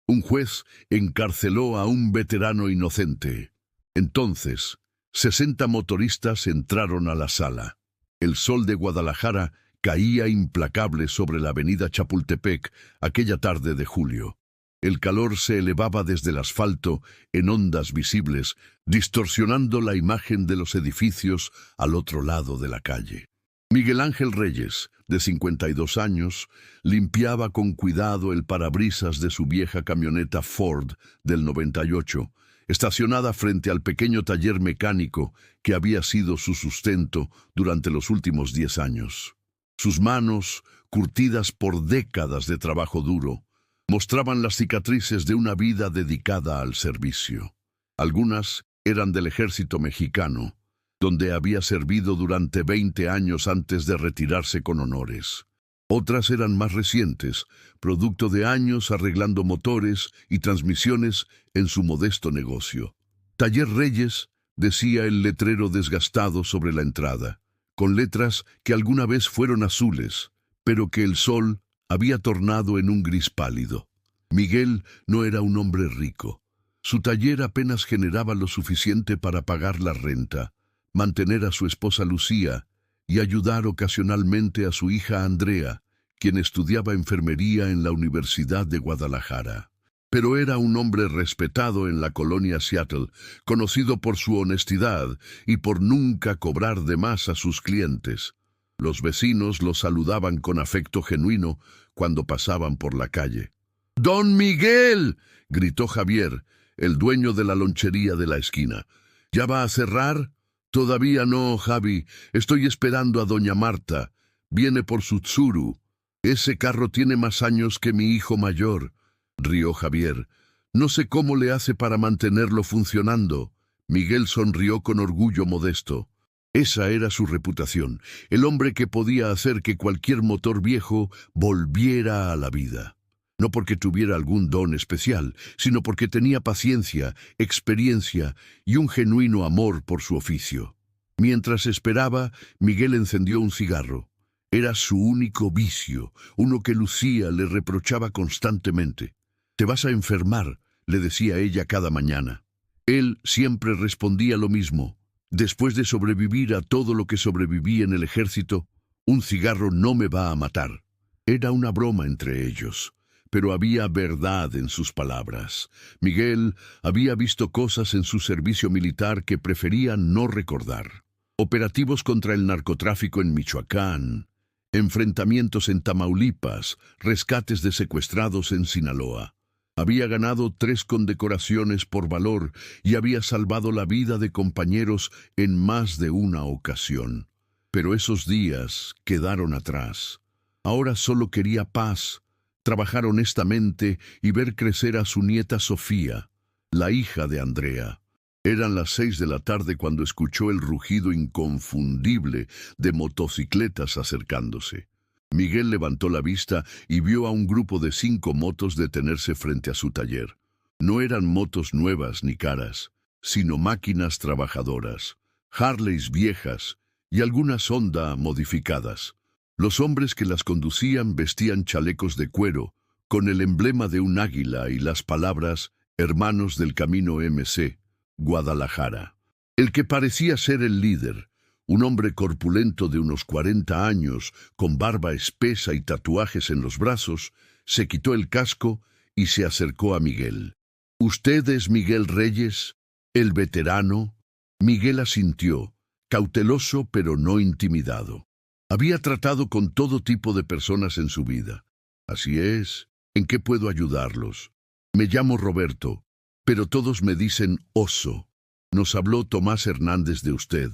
Un juez encarceló a un veterano inocente. Entonces, 60 motoristas entraron a la sala. El sol de Guadalajara caía implacable sobre la avenida Chapultepec aquella tarde de julio. El calor se elevaba desde el asfalto en ondas visibles, distorsionando la imagen de los edificios al otro lado de la calle. Miguel Ángel Reyes, de 52 años, limpiaba con cuidado el parabrisas de su vieja camioneta Ford del 98, estacionada frente al pequeño taller mecánico que había sido su sustento durante los últimos 10 años. Sus manos, curtidas por décadas de trabajo duro, mostraban las cicatrices de una vida dedicada al servicio. Algunas eran del ejército mexicano, donde había servido durante 20 años antes de retirarse con honores. Otras eran más recientes, producto de años arreglando motores y transmisiones en su modesto negocio. Taller Reyes, decía el letrero desgastado sobre la entrada, con letras que alguna vez fueron azules, pero que el sol había tornado en un gris pálido. Miguel no era un hombre rico. Su taller apenas generaba lo suficiente para pagar la renta, mantener a su esposa Lucía y ayudar ocasionalmente a su hija Andrea, quien estudiaba enfermería en la Universidad de Guadalajara. Pero era un hombre respetado en la colonia Seattle, conocido por su honestidad y por nunca cobrar de más a sus clientes. Los vecinos lo saludaban con afecto genuino cuando pasaban por la calle. ¡Don Miguel!, gritó Javier, el dueño de la lonchería de la esquina. ¿Ya va a cerrar? Todavía no, Javi. Estoy esperando a doña Marta. Viene por su Tsuru. Ese carro tiene más años que mi hijo mayor, rió Javier. No sé cómo le hace para mantenerlo funcionando. Miguel sonrió con orgullo modesto. Esa era su reputación, el hombre que podía hacer que cualquier motor viejo volviera a la vida. No porque tuviera algún don especial, sino porque tenía paciencia, experiencia y un genuino amor por su oficio. Mientras esperaba, Miguel encendió un cigarro. Era su único vicio, uno que Lucía le reprochaba constantemente. «Te vas a enfermar», le decía ella cada mañana. Él siempre respondía lo mismo. «Después de sobrevivir a todo lo que sobreviví en el ejército, un cigarro no me va a matar». Era una broma entre ellos, pero había verdad en sus palabras. Miguel había visto cosas en su servicio militar que prefería no recordar. Operativos contra el narcotráfico en Michoacán, enfrentamientos en Tamaulipas, rescates de secuestrados en Sinaloa. Había ganado 3 condecoraciones por valor y había salvado la vida de compañeros en más de una ocasión. Pero esos días quedaron atrás. Ahora solo quería paz, trabajar honestamente y ver crecer a su nieta Sofía, la hija de Andrea. Eran las 6 de la tarde cuando escuchó el rugido inconfundible de motocicletas acercándose. Miguel levantó la vista y vio a un grupo de 5 motos detenerse frente a su taller. No eran motos nuevas ni caras, sino máquinas trabajadoras, Harleys viejas y algunas Honda modificadas. Los hombres que las conducían vestían chalecos de cuero, con el emblema de un águila y las palabras «Hermanos del Camino MC, Guadalajara». El que parecía ser el líder, un hombre corpulento de unos 40 años, con barba espesa y tatuajes en los brazos, se quitó el casco y se acercó a Miguel. «¿Usted es Miguel Reyes, el veterano?» Miguel asintió, cauteloso pero no intimidado. Había tratado con todo tipo de personas en su vida. «Así es. ¿En qué puedo ayudarlos?» «Me llamo Roberto, pero todos me dicen Oso. Nos habló Tomás Hernández de usted.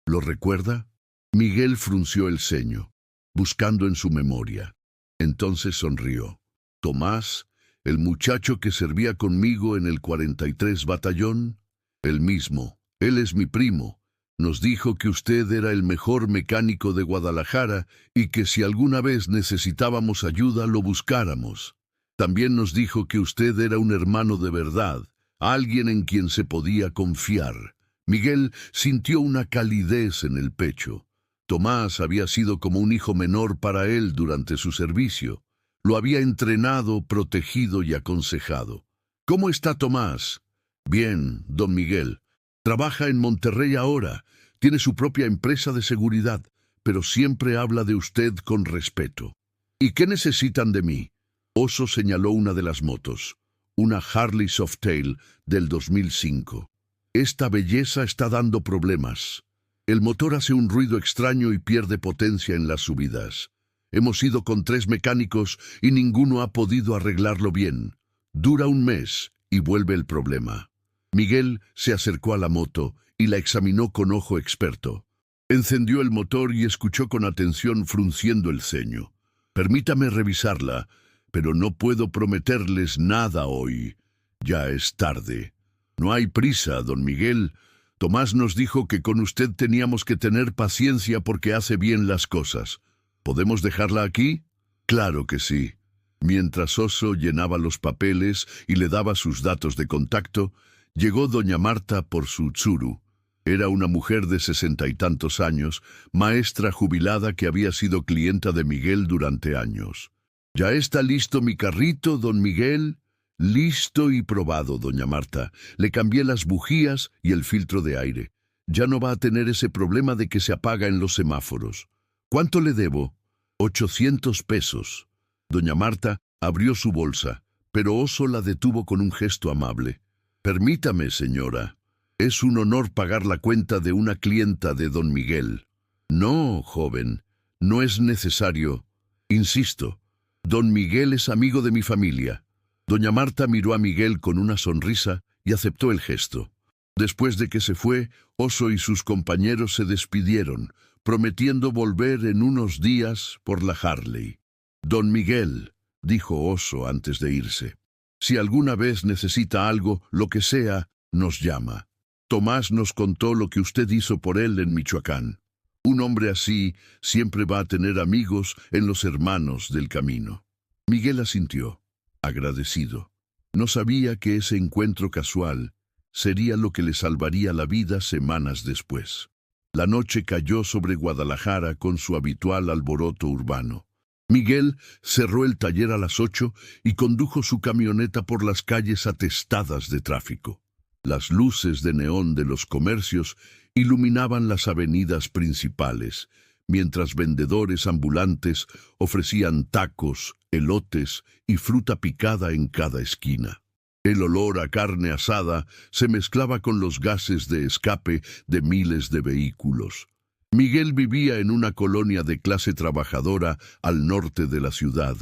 ¿Lo recuerda?» Miguel frunció el ceño, buscando en su memoria. Entonces sonrió. «¿Tomás, el muchacho que servía conmigo en el 43 Batallón?» «El mismo. Él es mi primo. Nos dijo que usted era el mejor mecánico de Guadalajara y que si alguna vez necesitábamos ayuda lo buscáramos. También nos dijo que usted era un hermano de verdad, alguien en quien se podía confiar». Miguel sintió una calidez en el pecho. Tomás había sido como un hijo menor para él durante su servicio. Lo había entrenado, protegido y aconsejado. ¿Cómo está Tomás? Bien, don Miguel. Trabaja en Monterrey ahora. Tiene su propia empresa de seguridad, pero siempre habla de usted con respeto. ¿Y qué necesitan de mí? Oso señaló una de las motos, una Harley Softail del 2005. Esta belleza está dando problemas. El motor hace un ruido extraño y pierde potencia en las subidas. Hemos ido con 3 mecánicos y ninguno ha podido arreglarlo bien. Dura un mes y vuelve el problema. Miguel se acercó a la moto y la examinó con ojo experto. Encendió el motor y escuchó con atención frunciendo el ceño. Permítame revisarla, pero no puedo prometerles nada hoy. Ya es tarde. No hay prisa, don Miguel. Tomás nos dijo que con usted teníamos que tener paciencia porque hace bien las cosas. ¿Podemos dejarla aquí? Claro que sí. Mientras Oso llenaba los papeles y le daba sus datos de contacto, llegó doña Marta por su tsuru. Era una mujer de 60 y tantos años, maestra jubilada que había sido clienta de Miguel durante años. ¿Ya está listo mi carrito, don Miguel? Listo y probado, doña Marta. Le cambié las bujías y el filtro de aire. Ya no va a tener ese problema de que se apaga en los semáforos. ¿Cuánto le debo? 800 pesos. Doña Marta abrió su bolsa, pero Oso la detuvo con un gesto amable. Permítame, señora. Es un honor pagar la cuenta de una clienta de don Miguel. No, joven, no es necesario. Insisto, don Miguel es amigo de mi familia. Doña Marta miró a Miguel con una sonrisa y aceptó el gesto. Después de que se fue, Oso y sus compañeros se despidieron, prometiendo volver en unos días por la Harley. Don Miguel, dijo Oso antes de irse, si alguna vez necesita algo, lo que sea, nos llama. Tomás nos contó lo que usted hizo por él en Michoacán. Un hombre así siempre va a tener amigos en los hermanos del camino. Miguel asintió, agradecido. No sabía que ese encuentro casual sería lo que le salvaría la vida semanas después. La noche cayó sobre Guadalajara con su habitual alboroto urbano. Miguel cerró el taller a las 8 y condujo su camioneta por las calles atestadas de tráfico. Las luces de neón de los comercios iluminaban las avenidas principales, mientras vendedores ambulantes ofrecían tacos, elotes y fruta picada en cada esquina. El olor a carne asada se mezclaba con los gases de escape de miles de vehículos. Miguel vivía en una colonia de clase trabajadora al norte de la ciudad,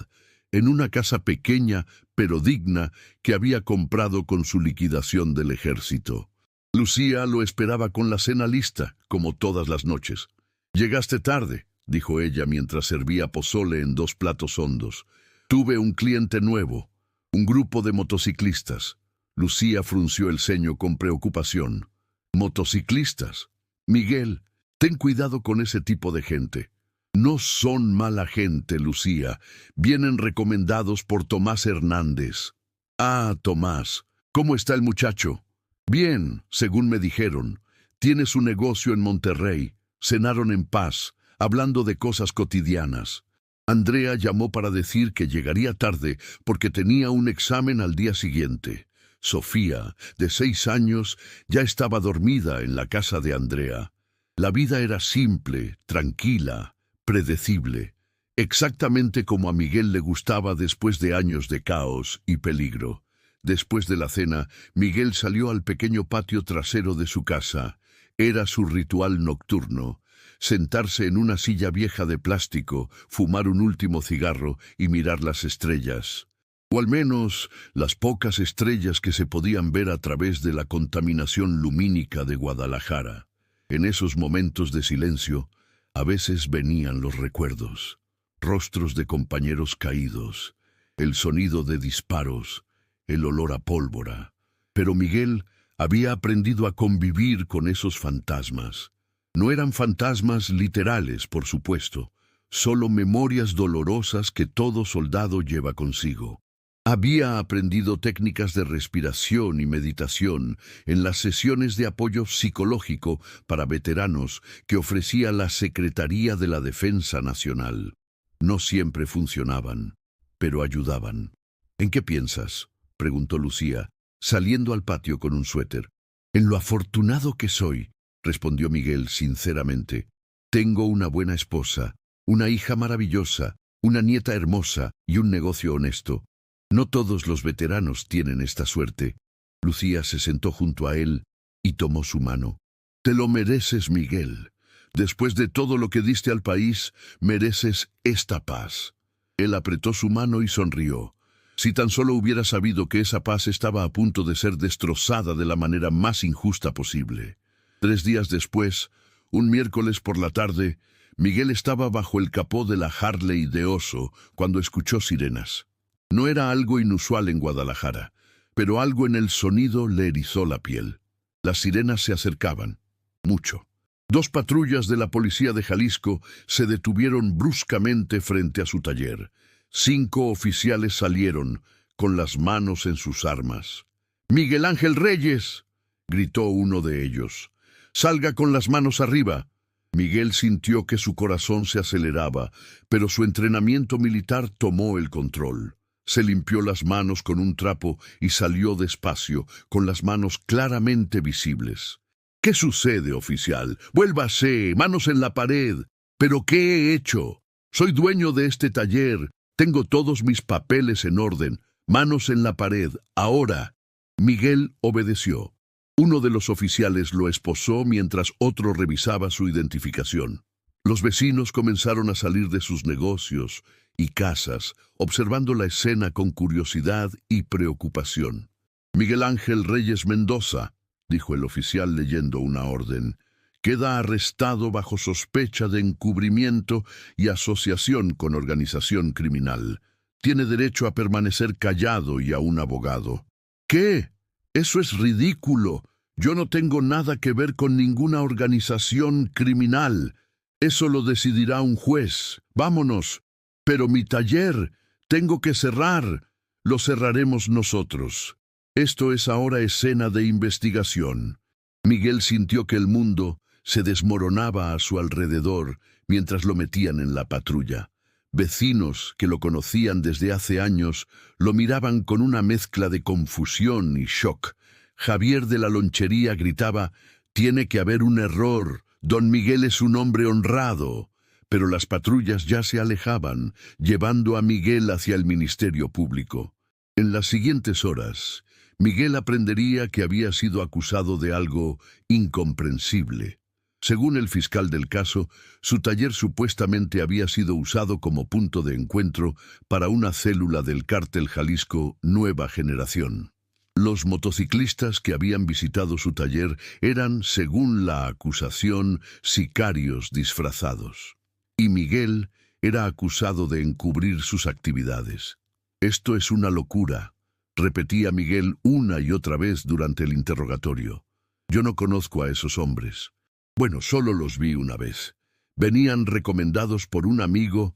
en una casa pequeña pero digna que había comprado con su liquidación del ejército. Lucía lo esperaba con la cena lista, como todas las noches. «Llegaste tarde», dijo ella mientras servía pozole en 2 platos hondos. «Tuve un cliente nuevo, un grupo de motociclistas». Lucía frunció el ceño con preocupación. «¿Motociclistas? Miguel, ten cuidado con ese tipo de gente». «No son mala gente, Lucía. Vienen recomendados por Tomás Hernández». «Ah, Tomás. ¿Cómo está el muchacho?» «Bien, según me dijeron. Tiene su negocio en Monterrey. Cenaron en paz, hablando de cosas cotidianas. Andrea llamó para decir que llegaría tarde porque tenía un examen al día siguiente. Sofía, de 6 años, ya estaba dormida en la casa de Andrea. La vida era simple, tranquila, predecible, exactamente como a Miguel le gustaba después de años de caos y peligro. Después de la cena, Miguel salió al pequeño patio trasero de su casa. Era su ritual nocturno: sentarse en una silla vieja de plástico, fumar un último cigarro y mirar las estrellas. O al menos las pocas estrellas que se podían ver a través de la contaminación lumínica de Guadalajara. En esos momentos de silencio, a veces venían los recuerdos, rostros de compañeros caídos, el sonido de disparos, el olor a pólvora. Pero Miguel había aprendido a convivir con esos fantasmas. No eran fantasmas literales, por supuesto, solo memorias dolorosas que todo soldado lleva consigo. Había aprendido técnicas de respiración y meditación en las sesiones de apoyo psicológico para veteranos que ofrecía la Secretaría de la Defensa Nacional. No siempre funcionaban. pero ayudaban. ¿En qué piensas?, preguntó Lucía, saliendo al patio con un suéter. En lo afortunado que soy, respondió Miguel sinceramente. Tengo una buena esposa, una hija maravillosa, una nieta hermosa y un negocio honesto. No todos los veteranos tienen esta suerte. Lucía se sentó junto a él y tomó su mano. Te lo mereces, Miguel. Después de todo lo que diste al país, mereces esta paz. Él apretó su mano y sonrió. Si tan solo hubiera sabido que esa paz estaba a punto de ser destrozada de la manera más injusta posible. 3 días después, un miércoles por la tarde, Miguel estaba bajo el capó de la Harley de Oso cuando escuchó sirenas. No era algo inusual en Guadalajara, pero algo en el sonido le erizó la piel. Las sirenas se acercaban, mucho. 2 patrullas de la policía de Jalisco se detuvieron bruscamente frente a su taller. 5 oficiales salieron, con las manos en sus armas. «¡Miguel Ángel Reyes!», gritó uno de ellos. «¡Salga con las manos arriba!». Miguel sintió que su corazón se aceleraba, pero su entrenamiento militar tomó el control. Se limpió las manos con un trapo y salió despacio, con las manos claramente visibles. «¿Qué sucede, oficial? Vuélvase, manos en la pared». «¿Pero qué he hecho? Soy dueño de este taller. Tengo todos mis papeles en orden. Manos en la pared, ahora». Miguel obedeció. Uno de los oficiales lo esposó mientras otro revisaba su identificación. Los vecinos comenzaron a salir de sus negocios y casas, observando la escena con curiosidad y preocupación. «Miguel Ángel Reyes Mendoza», dijo el oficial leyendo una orden, «queda arrestado bajo sospecha de encubrimiento y asociación con organización criminal. Tiene derecho a permanecer callado y a un abogado». «¿Qué? Eso es ridículo. Yo no tengo nada que ver con ninguna organización criminal. Eso lo decidirá un juez. Vámonos». «Pero mi taller, tengo que cerrar». «Lo cerraremos nosotros. Esto es ahora escena de investigación». Miguel sintió que el mundo se desmoronaba a su alrededor mientras lo metían en la patrulla. Vecinos que lo conocían desde hace años lo miraban con una mezcla de confusión y shock. Javier de la Lonchería gritaba: «Tiene que haber un error. Don Miguel es un hombre honrado». Pero las patrullas ya se alejaban, llevando a Miguel hacia el Ministerio Público. En las siguientes horas, Miguel aprendería que había sido acusado de algo incomprensible. Según el fiscal del caso, su taller supuestamente había sido usado como punto de encuentro para una célula del cártel Jalisco Nueva Generación. Los motociclistas que habían visitado su taller eran, según la acusación, sicarios disfrazados. Y Miguel era acusado de encubrir sus actividades. «Esto es una locura», repetía Miguel una y otra vez durante el interrogatorio. «Yo no conozco a esos hombres. Bueno, solo los vi una vez. Venían recomendados por un amigo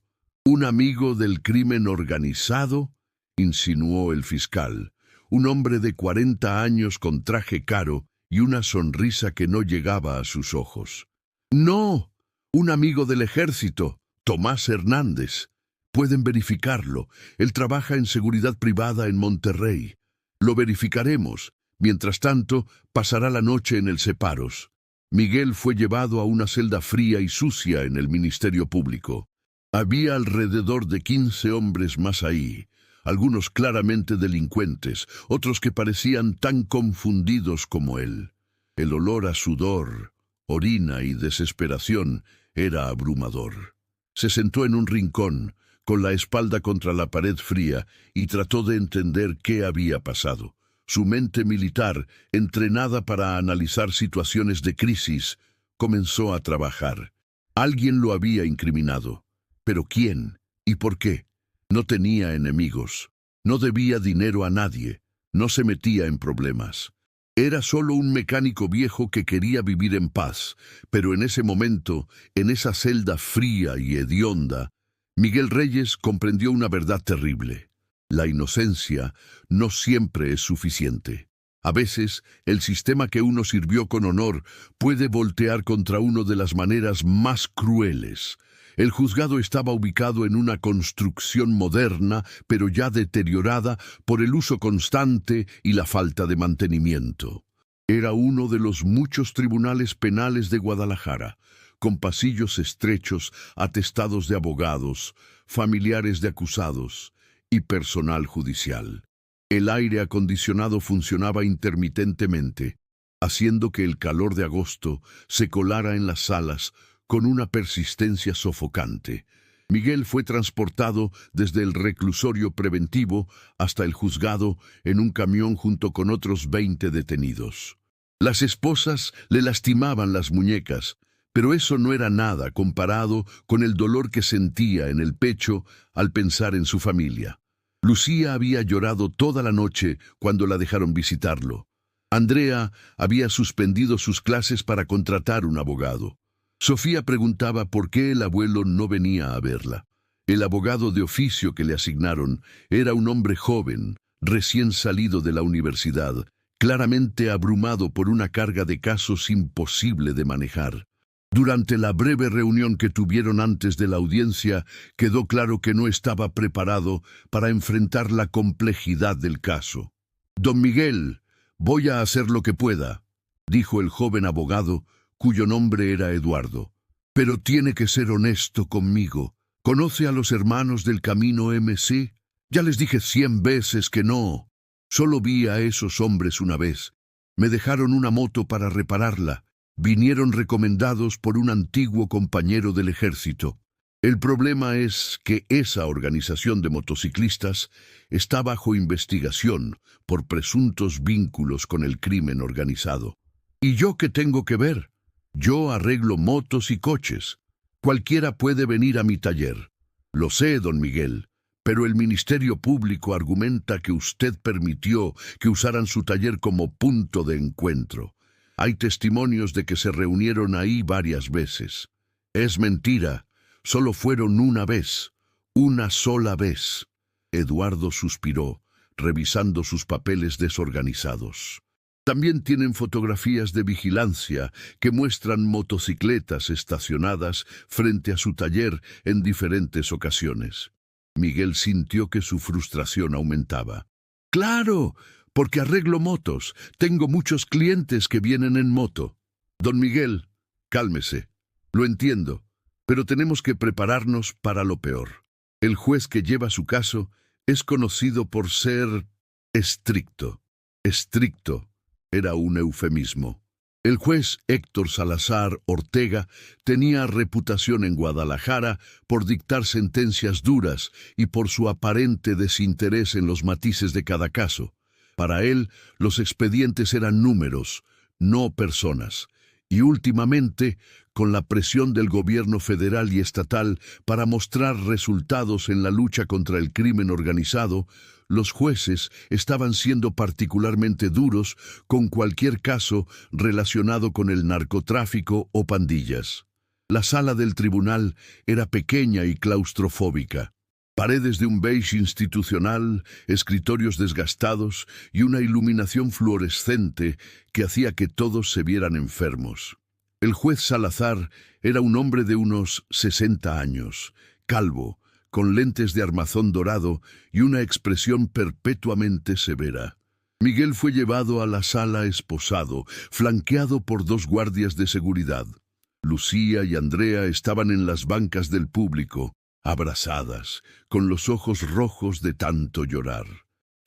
del crimen organizado», insinuó el fiscal. Un hombre de 40 años con traje caro y una sonrisa que no llegaba a sus ojos. «No, un amigo del ejército, Tomás Hernández. Pueden verificarlo. Él trabaja en seguridad privada en Monterrey. Lo verificaremos. Mientras tanto, pasará la noche en el Separos». Miguel fue llevado a una celda fría y sucia en el Ministerio Público. Había alrededor de 15 hombres más ahí, algunos claramente delincuentes, otros que parecían tan confundidos como él. El olor a sudor, orina y desesperación era abrumador. Se sentó en un rincón, con la espalda contra la pared fría, y trató de entender qué había pasado. Su mente militar, entrenada para analizar situaciones de crisis, comenzó a trabajar. Alguien lo había incriminado. ¿Pero quién? ¿Y por qué? No tenía enemigos. No debía dinero a nadie. No se metía en problemas. Era solo un mecánico viejo que quería vivir en paz, pero en ese momento, en esa celda fría y hedionda, Miguel Reyes comprendió una verdad terrible. La inocencia no siempre es suficiente. A veces, el sistema que uno sirvió con honor puede voltear contra uno de las maneras más crueles. El juzgado estaba ubicado en una construcción moderna, pero ya deteriorada por el uso constante y la falta de mantenimiento. Era uno de los muchos tribunales penales de Guadalajara, con pasillos estrechos atestados de abogados, familiares de acusados y personal judicial. El aire acondicionado funcionaba intermitentemente, haciendo que el calor de agosto se colara en las salas con una persistencia sofocante. Miguel fue transportado desde el reclusorio preventivo hasta el juzgado en un camión junto con otros 20 detenidos. Las esposas le lastimaban las muñecas, pero eso no era nada comparado con el dolor que sentía en el pecho al pensar en su familia. Lucía había llorado toda la noche cuando la dejaron visitarlo. Andrea había suspendido sus clases para contratar un abogado. Sofía preguntaba por qué el abuelo no venía a verla. El abogado de oficio que le asignaron era un hombre joven, recién salido de la universidad, claramente abrumado por una carga de casos imposible de manejar. Durante la breve reunión que tuvieron antes de la audiencia, quedó claro que no estaba preparado para enfrentar la complejidad del caso. «Don Miguel, voy a hacer lo que pueda», dijo el joven abogado, cuyo nombre era Eduardo. «Pero tiene que ser honesto conmigo. ¿Conoce a los hermanos del Camino MC? Ya les dije 100 veces que no. Solo vi a esos hombres una vez. Me dejaron una moto para repararla. Vinieron recomendados por un antiguo compañero del ejército. El problema es que esa organización de motociclistas está bajo investigación por presuntos vínculos con el crimen organizado. ¿Y yo qué tengo que ver? Yo arreglo motos y coches. Cualquiera puede venir a mi taller. Lo sé, don Miguel, pero el Ministerio Público argumenta que usted permitió que usaran su taller como punto de encuentro. Hay testimonios de que se reunieron ahí varias veces. Es mentira, solo fueron una vez, una sola vez. Eduardo suspiró, revisando sus papeles desorganizados. También tienen fotografías de vigilancia que muestran motocicletas estacionadas frente a su taller en diferentes ocasiones. Miguel sintió que su frustración aumentaba. «Claro, porque arreglo motos. Tengo muchos clientes que vienen en moto». «Don Miguel, cálmese. Lo entiendo, pero tenemos que prepararnos para lo peor. El juez que lleva su caso es conocido por ser estricto». Estricto era un eufemismo. El juez Héctor Salazar Ortega tenía reputación en Guadalajara por dictar sentencias duras y por su aparente desinterés en los matices de cada caso. Para él, los expedientes eran números, no personas. Y últimamente, con la presión del gobierno federal y estatal para mostrar resultados en la lucha contra el crimen organizado, los jueces estaban siendo particularmente duros con cualquier caso relacionado con el narcotráfico o pandillas. La sala del tribunal era pequeña y claustrofóbica. Paredes de un beige institucional, escritorios desgastados y una iluminación fluorescente que hacía que todos se vieran enfermos. El juez Salazar era un hombre de unos 60 años, calvo, con lentes de armazón dorado y una expresión perpetuamente severa. Miguel fue llevado a la sala esposado, flanqueado por 2 guardias de seguridad. Lucía y Andrea estaban en las bancas del público, abrazadas, con los ojos rojos de tanto llorar.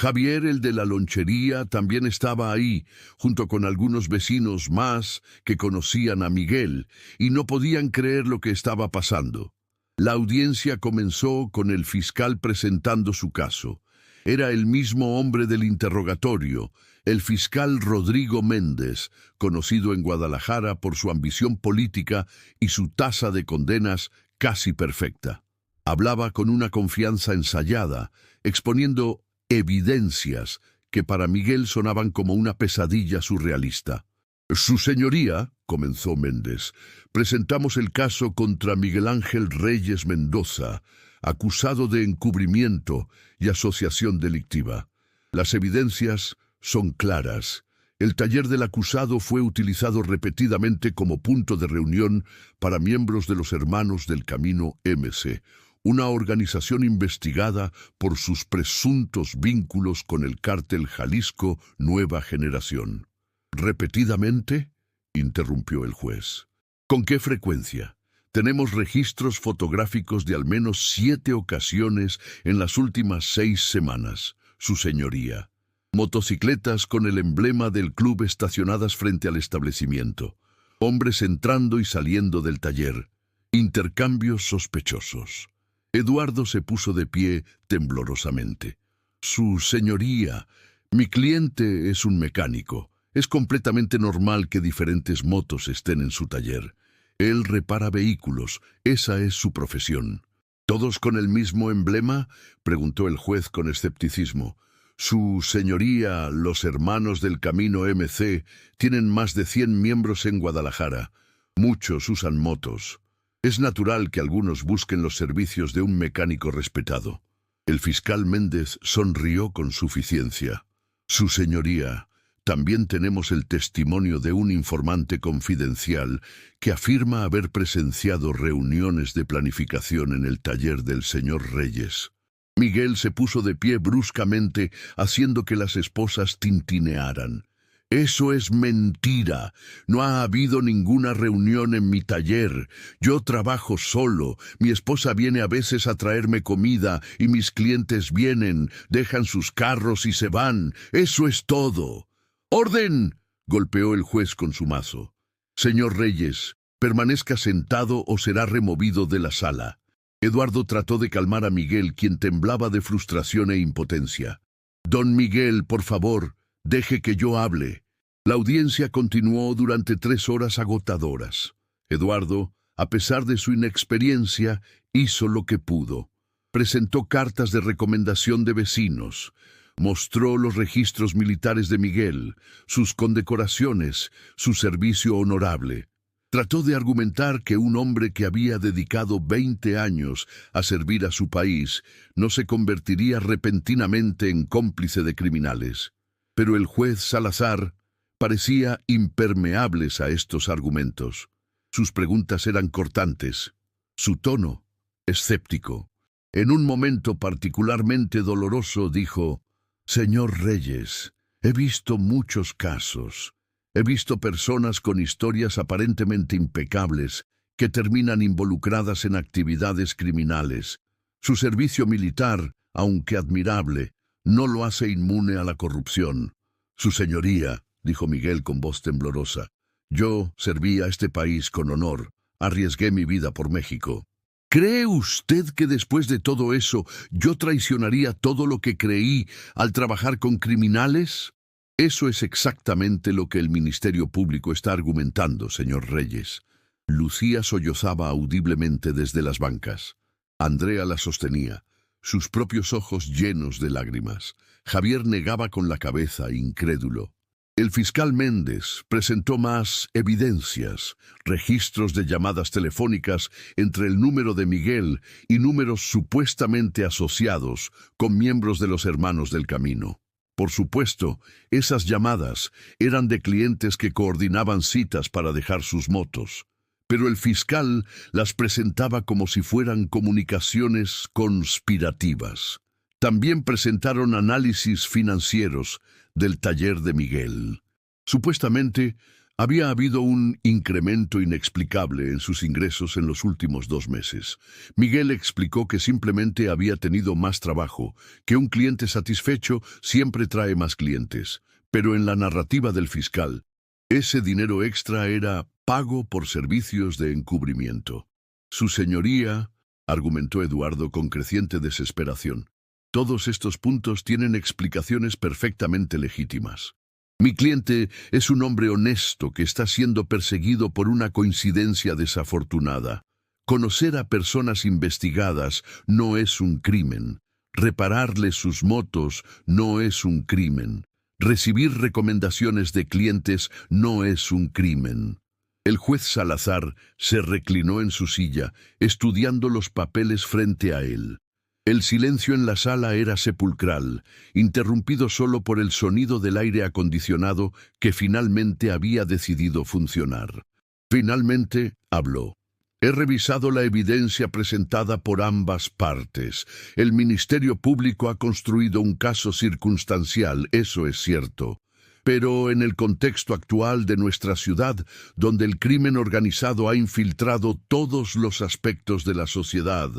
Javier, el de la lonchería, también estaba ahí, junto con algunos vecinos más que conocían a Miguel y no podían creer lo que estaba pasando. La audiencia comenzó con el fiscal presentando su caso. Era el mismo hombre del interrogatorio, el fiscal Rodrigo Méndez, conocido en Guadalajara por su ambición política y su tasa de condenas casi perfecta. Hablaba con una confianza ensayada, exponiendo evidencias que para Miguel sonaban como una pesadilla surrealista. «Su señoría», comenzó Méndez, «presentamos el caso contra Miguel Ángel Reyes Mendoza, acusado de encubrimiento y asociación delictiva. Las evidencias son claras. El taller del acusado fue utilizado repetidamente como punto de reunión para miembros de los Hermanos del Camino MC, una organización investigada por sus presuntos vínculos con el cártel Jalisco Nueva Generación. ¿Repetidamente?, interrumpió el juez. ¿Con qué frecuencia? Tenemos registros fotográficos de al menos 7 ocasiones en las últimas 6 semanas, Su Señoría. Motocicletas con el emblema del club estacionadas frente al establecimiento. Hombres entrando y saliendo del taller. Intercambios sospechosos. Eduardo se puso de pie temblorosamente. Su Señoría, mi cliente es un mecánico. Es completamente normal que diferentes motos estén en su taller. Él repara vehículos, esa es su profesión. ¿Todos con el mismo emblema?, preguntó el juez con escepticismo. Su Señoría, los Hermanos del Camino MC tienen más de 100 miembros en Guadalajara. Muchos usan motos. Es natural que algunos busquen los servicios de un mecánico respetado. El fiscal Méndez sonrió con suficiencia. Su Señoría, también tenemos el testimonio de un informante confidencial que afirma haber presenciado reuniones de planificación en el taller del señor Reyes. Miguel se puso de pie bruscamente, haciendo que las esposas tintinearan. Eso es mentira. No ha habido ninguna reunión en mi taller. Yo trabajo solo. Mi esposa viene a veces a traerme comida y mis clientes vienen, dejan sus carros y se van. Eso es todo. ¡Orden!, golpeó el juez con su mazo. Señor Reyes, permanezca sentado o será removido de la sala. Eduardo trató de calmar a Miguel, quien temblaba de frustración e impotencia. Don Miguel, por favor, deje que yo hable. La audiencia continuó durante 3 horas agotadoras. Eduardo, a pesar de su inexperiencia, hizo lo que pudo. Presentó cartas de recomendación de vecinos. Mostró los registros militares de Miguel, sus condecoraciones, su servicio honorable. Trató de argumentar que un hombre que había dedicado 20 años a servir a su país no se convertiría repentinamente en cómplice de criminales. Pero el juez Salazar parecía impermeable a estos argumentos. Sus preguntas eran cortantes, su tono escéptico. En un momento particularmente doloroso dijo: «Señor Reyes, he visto muchos casos. He visto personas con historias aparentemente impecables que terminan involucradas en actividades criminales. Su servicio militar, aunque admirable, no lo hace inmune a la corrupción. Su Señoría», dijo Miguel con voz temblorosa, «yo serví a este país con honor, arriesgué mi vida por México. ¿Cree usted que después de todo eso yo traicionaría todo lo que creí al trabajar con criminales? Eso es exactamente lo que el Ministerio Público está argumentando, señor Reyes». Lucía sollozaba audiblemente desde las bancas. Andrea la sostenía, sus propios ojos llenos de lágrimas. Javier negaba con la cabeza, incrédulo. El fiscal Méndez presentó más evidencias, registros de llamadas telefónicas entre el número de Miguel y números supuestamente asociados con miembros de los Hermanos del Camino. Por supuesto, esas llamadas eran de clientes que coordinaban citas para dejar sus motos, pero el fiscal las presentaba como si fueran comunicaciones conspirativas. También presentaron análisis financieros del taller de Miguel. Supuestamente, había habido un incremento inexplicable en sus ingresos en los últimos 2 meses. Miguel explicó que simplemente había tenido más trabajo, que un cliente satisfecho siempre trae más clientes. Pero en la narrativa del fiscal, ese dinero extra era pago por servicios de encubrimiento. Su Señoría, argumentó Eduardo con creciente desesperación, todos estos puntos tienen explicaciones perfectamente legítimas. Mi cliente es un hombre honesto que está siendo perseguido por una coincidencia desafortunada. Conocer a personas investigadas no es un crimen. Repararle sus motos no es un crimen. Recibir recomendaciones de clientes no es un crimen. El juez Salazar se reclinó en su silla, estudiando los papeles frente a él. El silencio en la sala era sepulcral, interrumpido solo por el sonido del aire acondicionado que finalmente había decidido funcionar. Finalmente, habló. He revisado la evidencia presentada por ambas partes. El Ministerio Público ha construido un caso circunstancial, eso es cierto. Pero en el contexto actual de nuestra ciudad, donde el crimen organizado ha infiltrado todos los aspectos de la sociedad,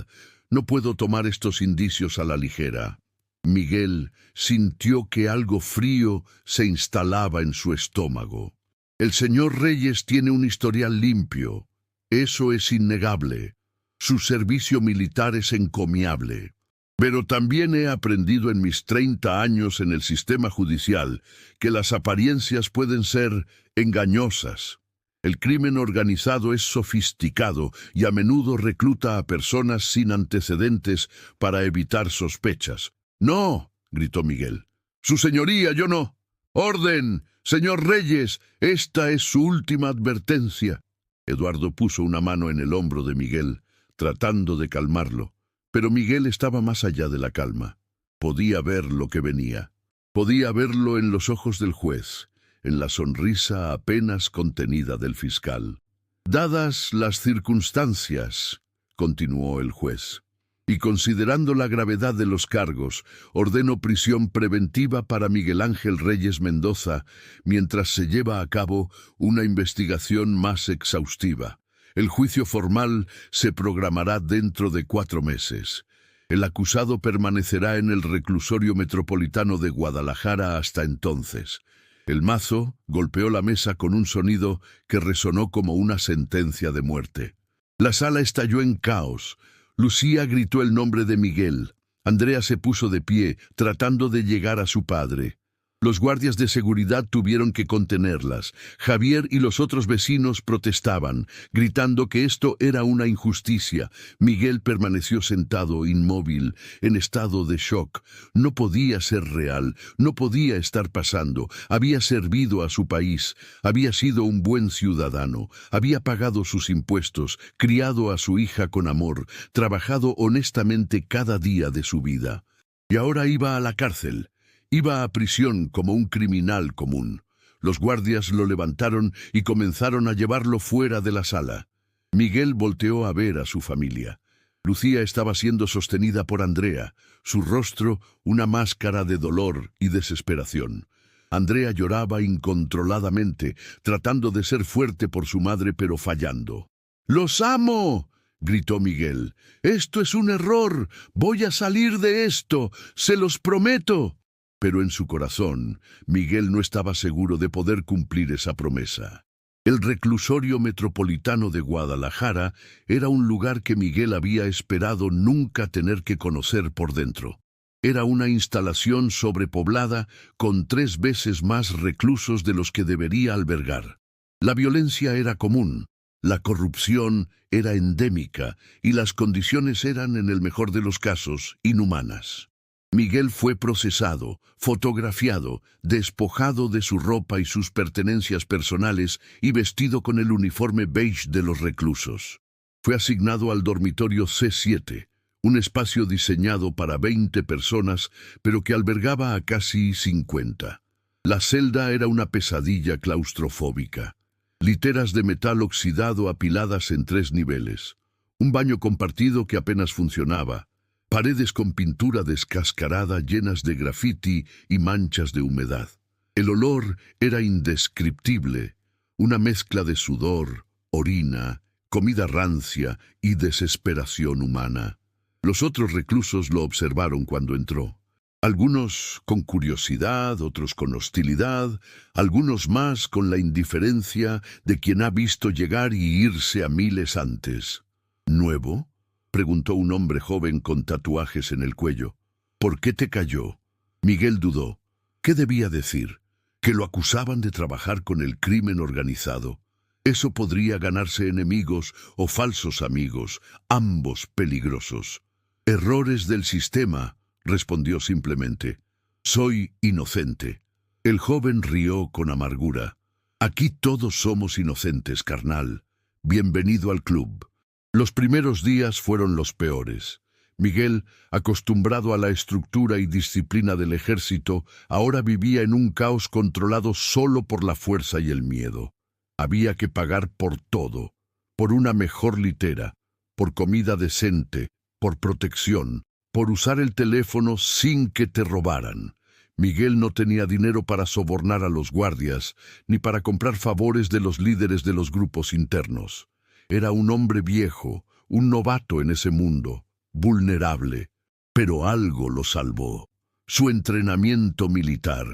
no puedo tomar estos indicios a la ligera. Miguel sintió que algo frío se instalaba en su estómago. El señor Reyes tiene un historial limpio. Eso es innegable. Su servicio militar es encomiable. Pero también he aprendido en mis 30 años en el sistema judicial que las apariencias pueden ser engañosas. El crimen organizado es sofisticado y a menudo recluta a personas sin antecedentes para evitar sospechas. «¡No!», gritó Miguel. «Su señoría, yo no. ¡Orden! Señor Reyes, esta es su última advertencia». Eduardo puso una mano en el hombro de Miguel, tratando de calmarlo. Pero Miguel estaba más allá de la calma. Podía ver lo que venía. Podía verlo en los ojos del juez, en la sonrisa apenas contenida del fiscal. «Dadas las circunstancias», continuó el juez, «y considerando la gravedad de los cargos, ordeno prisión preventiva para Miguel Ángel Reyes Mendoza mientras se lleva a cabo una investigación más exhaustiva. El juicio formal se programará dentro de 4 meses. El acusado permanecerá en el reclusorio metropolitano de Guadalajara hasta entonces». El mazo golpeó la mesa con un sonido que resonó como una sentencia de muerte. La sala estalló en caos. Lucía gritó el nombre de Miguel. Andrea se puso de pie, tratando de llegar a su padre. Los guardias de seguridad tuvieron que contenerlas. Javier y los otros vecinos protestaban, gritando que esto era una injusticia. Miguel permaneció sentado, inmóvil, en estado de shock. No podía ser real, no podía estar pasando. Había servido a su país, había sido un buen ciudadano, había pagado sus impuestos, criado a su hija con amor, trabajado honestamente cada día de su vida. Y ahora iba a la cárcel. Iba a prisión como un criminal común. Los guardias lo levantaron y comenzaron a llevarlo fuera de la sala. Miguel volteó a ver a su familia. Lucía estaba siendo sostenida por Andrea, su rostro una máscara de dolor y desesperación. Andrea lloraba incontroladamente, tratando de ser fuerte por su madre, pero fallando. «¡Los amo!», gritó Miguel. «Esto es un error. Voy a salir de esto. Se los prometo». Pero en su corazón, Miguel no estaba seguro de poder cumplir esa promesa. El reclusorio metropolitano de Guadalajara era un lugar que Miguel había esperado nunca tener que conocer por dentro. Era una instalación sobrepoblada con 3 veces más reclusos de los que debería albergar. La violencia era común, la corrupción era endémica y las condiciones eran, en el mejor de los casos, inhumanas. Miguel fue procesado, fotografiado, despojado de su ropa y sus pertenencias personales y vestido con el uniforme beige de los reclusos. Fue asignado al dormitorio C7, un espacio diseñado para 20 personas, pero que albergaba a casi 50. La celda era una pesadilla claustrofóbica. Literas de metal oxidado apiladas en 3 niveles. Un baño compartido que apenas funcionaba. Paredes con pintura descascarada llenas de grafiti y manchas de humedad. El olor era indescriptible, una mezcla de sudor, orina, comida rancia y desesperación humana. Los otros reclusos lo observaron cuando entró. Algunos con curiosidad, otros con hostilidad, algunos más con la indiferencia de quien ha visto llegar y irse a miles antes. ¿Nuevo?, preguntó un hombre joven con tatuajes en el cuello. «¿Por qué te cayó?». Miguel dudó. ¿Qué debía decir? ¿Que lo acusaban de trabajar con el crimen organizado? Eso podría ganarse enemigos o falsos amigos, ambos peligrosos. «Errores del sistema», respondió simplemente. «Soy inocente». El joven rió con amargura. «Aquí todos somos inocentes, carnal. Bienvenido al club». Los primeros días fueron los peores. Miguel, acostumbrado a la estructura y disciplina del ejército, ahora vivía en un caos controlado solo por la fuerza y el miedo. Había que pagar por todo, por una mejor litera, por comida decente, por protección, por usar el teléfono sin que te robaran. Miguel no tenía dinero para sobornar a los guardias, ni para comprar favores de los líderes de los grupos internos. Era un hombre viejo, un novato en ese mundo, vulnerable, pero algo lo salvó: su entrenamiento militar.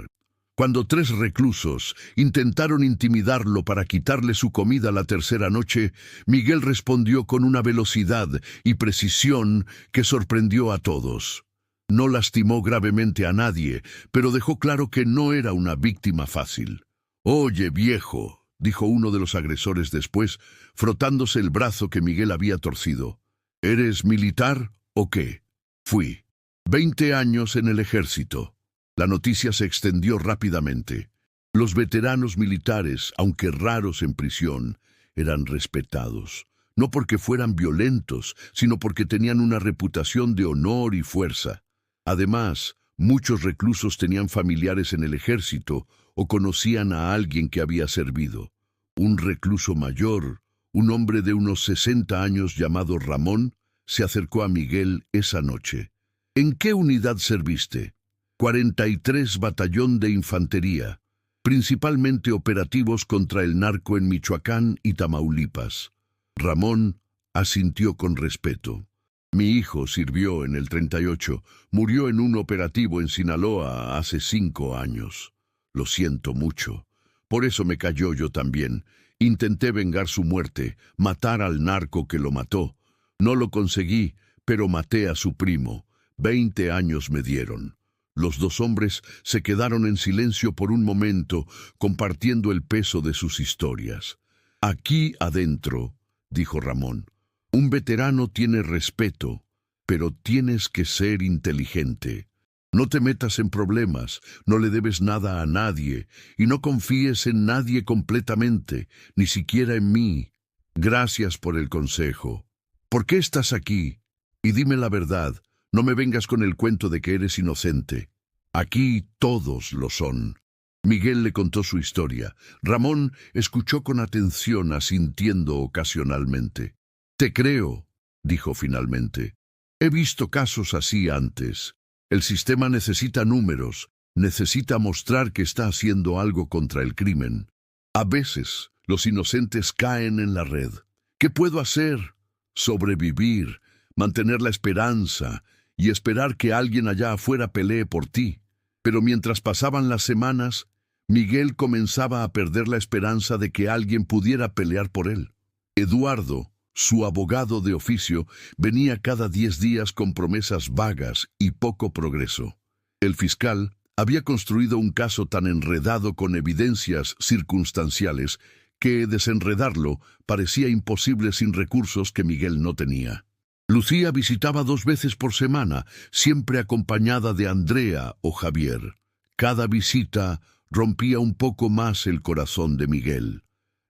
Cuando 3 reclusos intentaron intimidarlo para quitarle su comida la tercera noche, Miguel respondió con una velocidad y precisión que sorprendió a todos. No lastimó gravemente a nadie, pero dejó claro que no era una víctima fácil. «Oye, viejo», dijo uno de los agresores después, frotándose el brazo que Miguel había torcido, «¿eres militar o qué?» «Fui. 20 años en el ejército». La noticia se extendió rápidamente. Los veteranos militares, aunque raros en prisión, eran respetados, no porque fueran violentos, sino porque tenían una reputación de honor y fuerza. Además, muchos reclusos tenían familiares en el ejército o conocían a alguien que había servido. Un recluso mayor, un hombre de unos 60 años llamado Ramón, se acercó a Miguel esa noche. «¿En qué unidad serviste?» 43 Batallón de Infantería, principalmente operativos contra el narco en Michoacán y Tamaulipas. Ramón asintió con respeto. «Mi hijo sirvió en el 38, murió en un operativo en Sinaloa hace 5 años. Lo siento mucho. Por eso me cayó yo también. Intenté vengar su muerte, matar al narco que lo mató. No lo conseguí, pero maté a su primo. 20 años me dieron». Los 2 hombres se quedaron en silencio por un momento, compartiendo el peso de sus historias. «Aquí adentro», dijo Ramón, «un veterano tiene respeto, pero tienes que ser inteligente. No te metas en problemas, no le debes nada a nadie, y no confíes en nadie completamente, ni siquiera en mí. Gracias por el consejo. ¿Por qué estás aquí? Y dime la verdad. No me vengas con el cuento de que eres inocente. Aquí todos lo son». Miguel le contó su historia. Ramón escuchó con atención, asintiendo ocasionalmente. «Te creo», dijo finalmente. «He visto casos así antes. El sistema necesita números, necesita mostrar que está haciendo algo contra el crimen. A veces los inocentes caen en la red. ¿Qué puedo hacer? Sobrevivir, mantener la esperanza y esperar que alguien allá afuera pelee por ti». Pero mientras pasaban las semanas, Miguel comenzaba a perder la esperanza de que alguien pudiera pelear por él. Eduardo, su abogado de oficio, venía cada 10 días con promesas vagas y poco progreso. El fiscal había construido un caso tan enredado con evidencias circunstanciales que desenredarlo parecía imposible sin recursos que Miguel no tenía. Lucía visitaba 2 veces por semana, siempre acompañada de Andrea o Javier. Cada visita rompía un poco más el corazón de Miguel.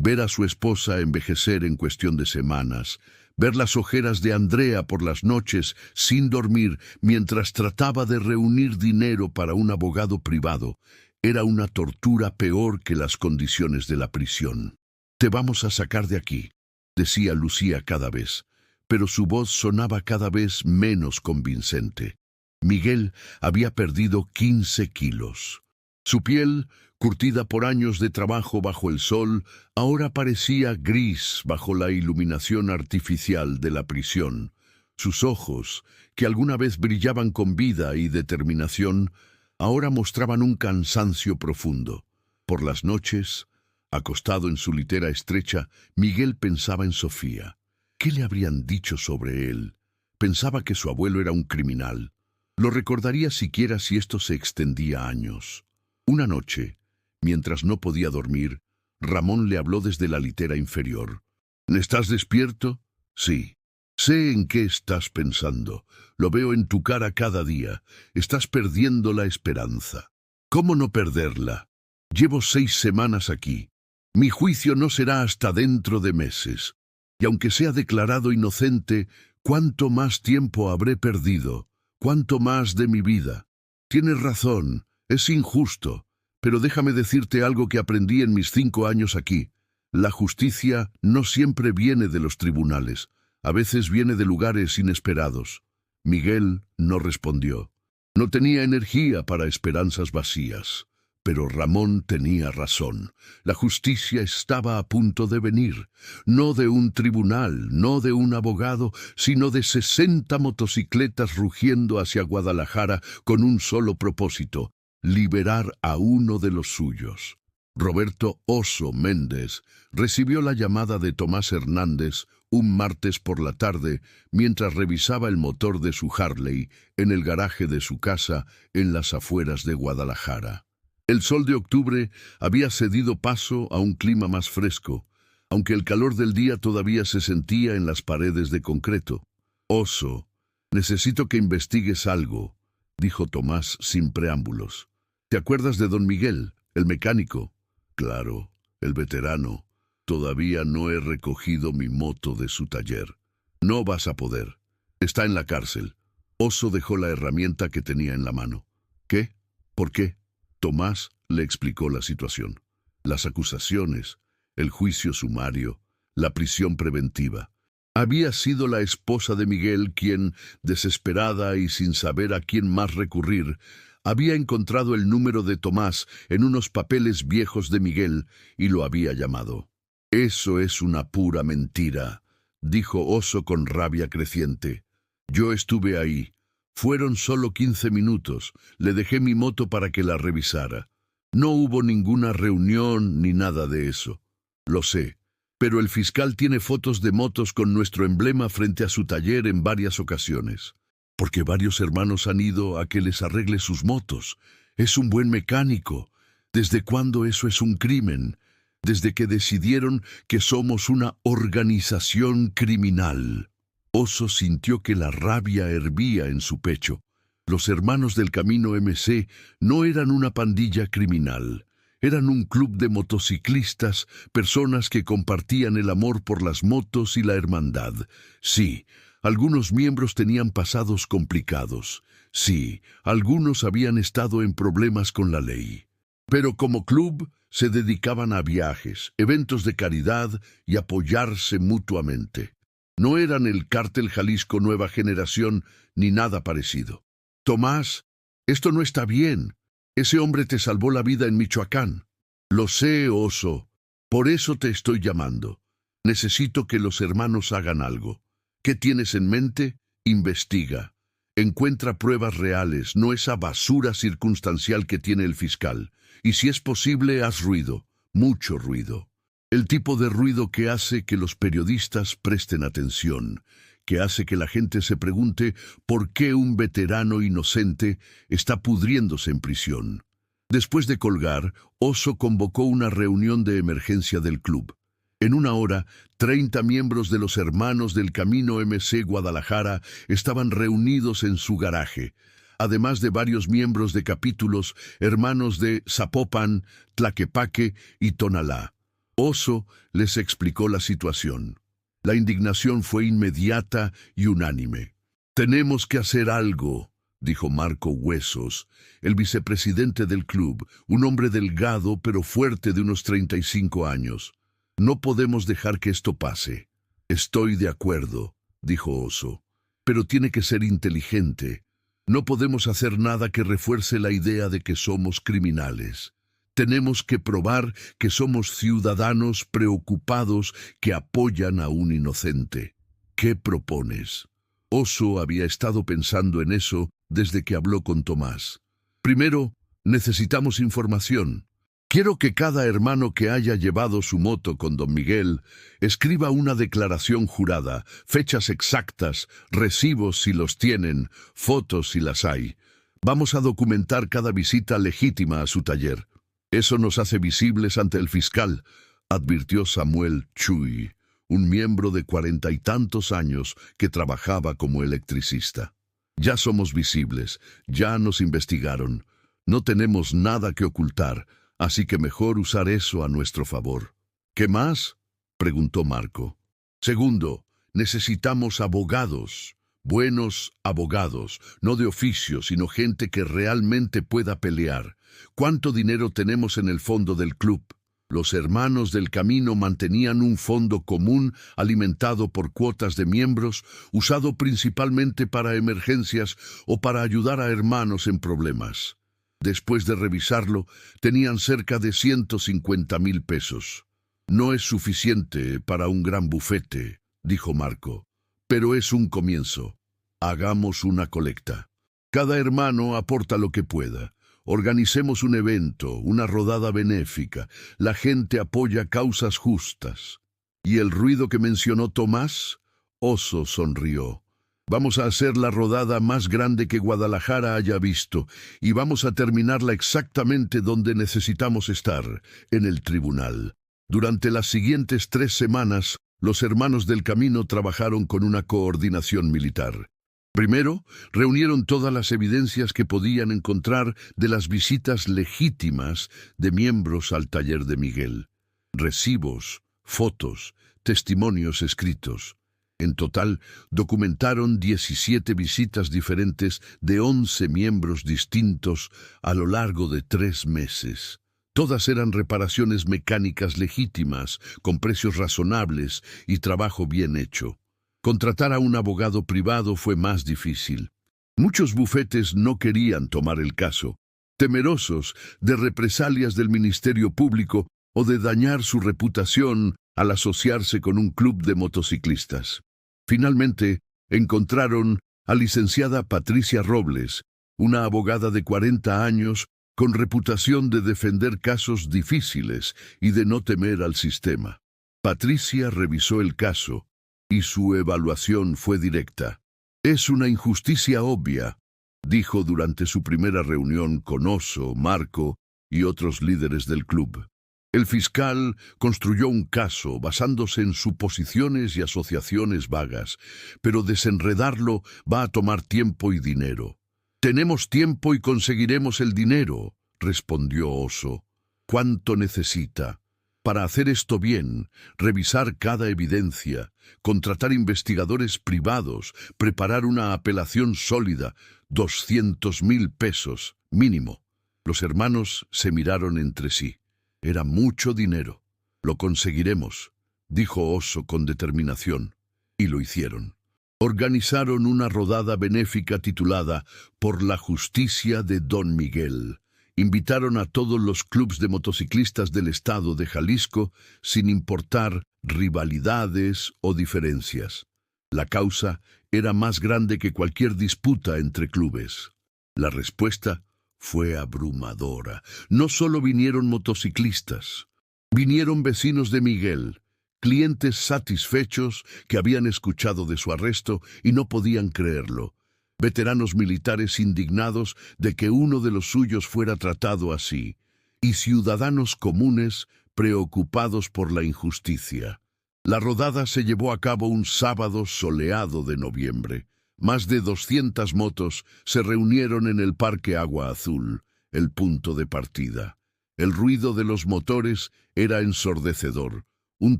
Ver a su esposa envejecer en cuestión de semanas, ver las ojeras de Andrea por las noches sin dormir mientras trataba de reunir dinero para un abogado privado, era una tortura peor que las condiciones de la prisión. «Te vamos a sacar de aquí», decía Lucía cada vez, pero su voz sonaba cada vez menos convincente. Miguel había perdido 15 kilos. Su piel, curtida por años de trabajo bajo el sol, ahora parecía gris bajo la iluminación artificial de la prisión. Sus ojos, que alguna vez brillaban con vida y determinación, ahora mostraban un cansancio profundo. Por las noches, acostado en su litera estrecha, Miguel pensaba en Sofía. ¿Qué le habrían dicho sobre él? Pensaba que su abuelo era un criminal. Lo recordaría siquiera si esto se extendía años. Una noche, mientras no podía dormir, Ramón le habló desde la litera inferior. «¿Estás despierto?» «Sí. Sé en qué estás pensando. Lo veo en tu cara cada día. Estás perdiendo la esperanza». «¿Cómo no perderla? Llevo 6 semanas aquí. Mi juicio no será hasta dentro de meses. Y aunque sea declarado inocente, ¿Cuánto más tiempo habré perdido? ¿Cuánto más de mi vida? Tienes razón, es injusto, pero déjame decirte algo que aprendí en mis 5 años aquí. La justicia no siempre viene de los tribunales, a veces viene de lugares inesperados. Miguel no respondió. No tenía energía para esperanzas vacías. Pero Ramón tenía razón. La justicia estaba a punto de venir. No de un tribunal, no de un abogado, sino de 60 motocicletas rugiendo hacia Guadalajara con un solo propósito: liberar a uno de los suyos. Roberto Oso Méndez recibió la llamada de Tomás Hernández un martes por la tarde mientras revisaba el motor de su Harley en el garaje de su casa en las afueras de Guadalajara. El sol de octubre había cedido paso a un clima más fresco, aunque el calor del día todavía se sentía en las paredes de concreto. «Oso, necesito que investigues algo», dijo Tomás sin preámbulos. «¿Te acuerdas de don Miguel, el mecánico?» «Claro, el veterano. Todavía no he recogido mi moto de su taller». «No vas a poder. Está en la cárcel». Oso dejó la herramienta que tenía en la mano. «¿Qué? ¿Por qué?» Tomás le explicó la situación. Las acusaciones, el juicio sumario, la prisión preventiva. Había sido la esposa de Miguel quien, desesperada y sin saber a quién más recurrir, había encontrado el número de Tomás en unos papeles viejos de Miguel y lo había llamado. «Eso es una pura mentira», dijo Oso con rabia creciente. «Yo estuve ahí. Fueron solo 15 minutos. Le dejé mi moto para que la revisara. No hubo ninguna reunión ni nada de eso. Lo sé, pero el fiscal tiene fotos de motos con nuestro emblema frente a su taller en varias ocasiones. Porque varios hermanos han ido a que les arregle sus motos. Es un buen mecánico. ¿Desde cuándo eso es un crimen? Desde que decidieron que somos una organización criminal». Oso sintió que la rabia hervía en su pecho. Los hermanos del Camino MC no eran una pandilla criminal. Eran un club de motociclistas, personas que compartían el amor por las motos y la hermandad. Sí, algunos miembros tenían pasados complicados. Sí, algunos habían estado en problemas con la ley. Pero como club se dedicaban a viajes, eventos de caridad y apoyarse mutuamente. No eran el Cártel Jalisco Nueva Generación ni nada parecido. «Tomás, esto no está bien. Ese hombre te salvó la vida en Michoacán». «Lo sé, Oso. Por eso te estoy llamando. Necesito que los hermanos hagan algo. ¿Qué tienes en mente? Investiga. Encuentra pruebas reales, no esa basura circunstancial que tiene el fiscal. Y si es posible, haz ruido. Mucho ruido. El tipo de ruido que hace que los periodistas presten atención, que hace que la gente se pregunte por qué un veterano inocente está pudriéndose en prisión». Después de colgar, Oso convocó una reunión de emergencia del club. En 1 hora, 30 miembros de los hermanos del Camino MC Guadalajara estaban reunidos en su garaje, además de varios miembros de capítulos, hermanos de Zapopan, Tlaquepaque y Tonalá. Oso les explicó la situación. La indignación fue inmediata y unánime. «Tenemos que hacer algo», dijo Marco Huesos, el vicepresidente del club, un hombre delgado pero fuerte de unos 35 años. «No podemos dejar que esto pase». «Estoy de acuerdo», dijo Oso, «pero tiene que ser inteligente. No podemos hacer nada que refuerce la idea de que somos criminales. Tenemos que probar que somos ciudadanos preocupados que apoyan a un inocente». «¿Qué propones?» Oso había estado pensando en eso desde que habló con Tomás. «Primero, necesitamos información. Quiero que cada hermano que haya llevado su moto con don Miguel escriba una declaración jurada, fechas exactas, recibos si los tienen, fotos si las hay. Vamos a documentar cada visita legítima a su taller. Eso nos hace visibles ante el fiscal», advirtió Samuel Chuy, un miembro de 40 y tantos años que trabajaba como electricista. «Ya somos visibles, ya nos investigaron. No tenemos nada que ocultar, así que mejor usar eso a nuestro favor». «¿Qué más?», preguntó Marco. «Segundo, Necesitamos abogados, buenos abogados, no de oficio, sino gente que realmente pueda pelear. ¿Cuánto dinero tenemos en el fondo del club? Los hermanos del camino mantenían un fondo común alimentado por cuotas de miembros, usado principalmente para emergencias o para ayudar a hermanos en problemas. Después de revisarlo, tenían cerca de 150,000 pesos. No es suficiente para un gran bufete, dijo Marco, pero es un comienzo. Hagamos una colecta. Cada hermano aporta lo que pueda. Organicemos un evento, una rodada benéfica. La gente apoya causas justas. ¿Y el ruido que mencionó Tomás? Oso sonrió. Vamos a hacer la rodada más grande que Guadalajara haya visto, y vamos a terminarla exactamente donde necesitamos estar, en el tribunal. Durante las siguientes 3 semanas, los hermanos del camino trabajaron con una coordinación militar. Primero, reunieron todas las evidencias que podían encontrar de las visitas legítimas de miembros al taller de Miguel. Recibos, fotos, testimonios escritos. En total, documentaron 17 visitas diferentes de 11 miembros distintos a lo largo de 3 meses. Todas eran reparaciones mecánicas legítimas, con precios razonables y trabajo bien hecho. Contratar a un abogado privado fue más difícil. Muchos bufetes no querían tomar el caso, temerosos de represalias del Ministerio Público o de dañar su reputación al asociarse con un club de motociclistas. Finalmente, encontraron a licenciada Patricia Robles, una abogada de 40 años con reputación de defender casos difíciles y de no temer al sistema. Patricia revisó el caso y su evaluación fue directa. Es una injusticia obvia, dijo durante su primera reunión con Oso, Marco y otros líderes del club. El fiscal construyó un caso basándose en suposiciones y asociaciones vagas, pero desenredarlo va a tomar tiempo y dinero. Tenemos tiempo y conseguiremos el dinero, respondió Oso. ¿Cuánto necesita? Para hacer esto bien, revisar cada evidencia, contratar investigadores privados, preparar una apelación sólida, 200,000 pesos, mínimo. Los hermanos se miraron entre sí. Era mucho dinero. Lo conseguiremos, dijo Oso con determinación, y lo hicieron. Organizaron una rodada benéfica titulada Por la Justicia de Don Miguel. Invitaron a todos los clubes de motociclistas del estado de Jalisco, sin importar rivalidades o diferencias. La causa era más grande que cualquier disputa entre clubes. La respuesta fue abrumadora. No solo vinieron motociclistas, vinieron vecinos de Miguel, clientes satisfechos que habían escuchado de su arresto y no podían creerlo. Veteranos militares indignados de que uno de los suyos fuera tratado así, y ciudadanos comunes preocupados por la injusticia. La rodada se llevó a cabo un sábado soleado de noviembre. Más de 200 motos se reunieron en el Parque Agua Azul, el punto de partida. El ruido de los motores era ensordecedor, un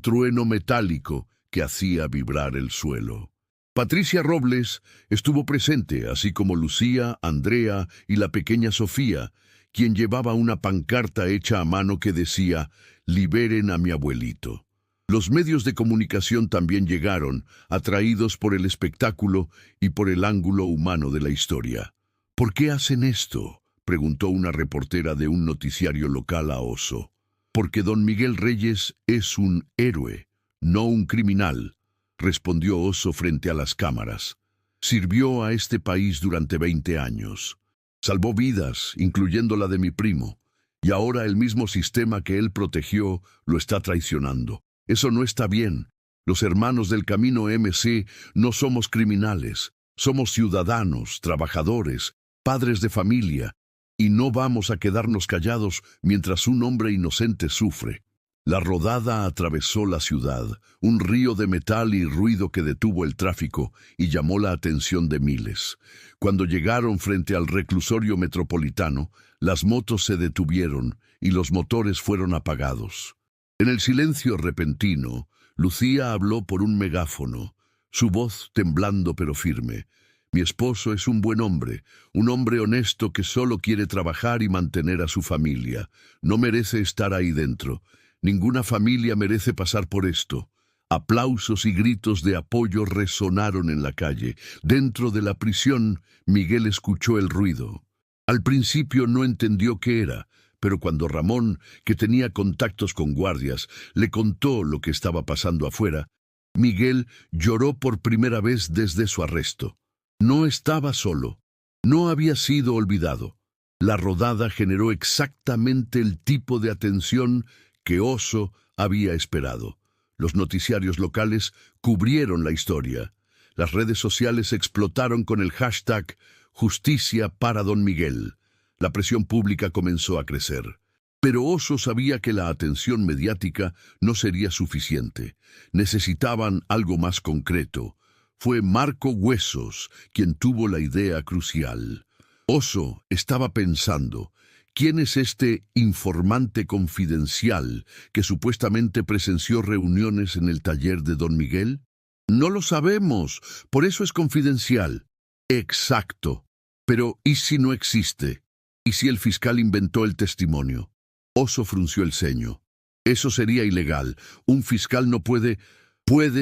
trueno metálico que hacía vibrar el suelo. Patricia Robles estuvo presente, así como Lucía, Andrea y la pequeña Sofía, quien llevaba una pancarta hecha a mano que decía «Liberen a mi abuelito». Los medios de comunicación también llegaron, atraídos por el espectáculo y por el ángulo humano de la historia. «¿Por qué hacen esto?», preguntó una reportera de un noticiario local a Oso. «Porque don Miguel Reyes es un héroe, no un criminal», respondió Oso frente a las cámaras. «Sirvió a este país durante 20 años. Salvó vidas, incluyendo la de mi primo, y ahora el mismo sistema que él protegió lo está traicionando. Eso no está bien. Los hermanos del Camino MC no somos criminales. Somos ciudadanos, trabajadores, padres de familia, y no vamos a quedarnos callados mientras un hombre inocente sufre». La rodada atravesó la ciudad, un río de metal y ruido que detuvo el tráfico y llamó la atención de miles. Cuando llegaron frente al reclusorio metropolitano, las motos se detuvieron y los motores fueron apagados. En el silencio repentino, Lucía habló por un megáfono. su voz temblando pero firme. Mi esposo es un buen hombre, un hombre honesto que solo quiere trabajar y mantener a su familia. No merece estar ahí dentro. Ninguna familia merece pasar por esto. Aplausos y gritos de apoyo resonaron en la calle. Dentro de la prisión, Miguel escuchó el ruido. Al principio no entendió qué era, pero cuando Ramón, que tenía contactos con guardias, le contó lo que estaba pasando afuera, Miguel lloró por primera vez desde su arresto. No estaba solo. No había sido olvidado. La rodada generó exactamente el tipo de atención que Oso había esperado. Los noticiarios locales cubrieron la historia. Las redes sociales explotaron con el hashtag Justicia para Don Miguel. La presión pública comenzó a crecer. Pero Oso sabía que la atención mediática no sería suficiente. Necesitaban algo más concreto. Fue Marco Huesos quien tuvo la idea crucial. Oso estaba pensando, ¿quién es este informante confidencial que supuestamente presenció reuniones en el taller de Don Miguel? No lo sabemos, por eso es confidencial. Exacto. Pero, ¿y si no existe? ¿Y si el fiscal inventó el testimonio? Oso frunció el ceño. Eso sería ilegal. Un fiscal no puede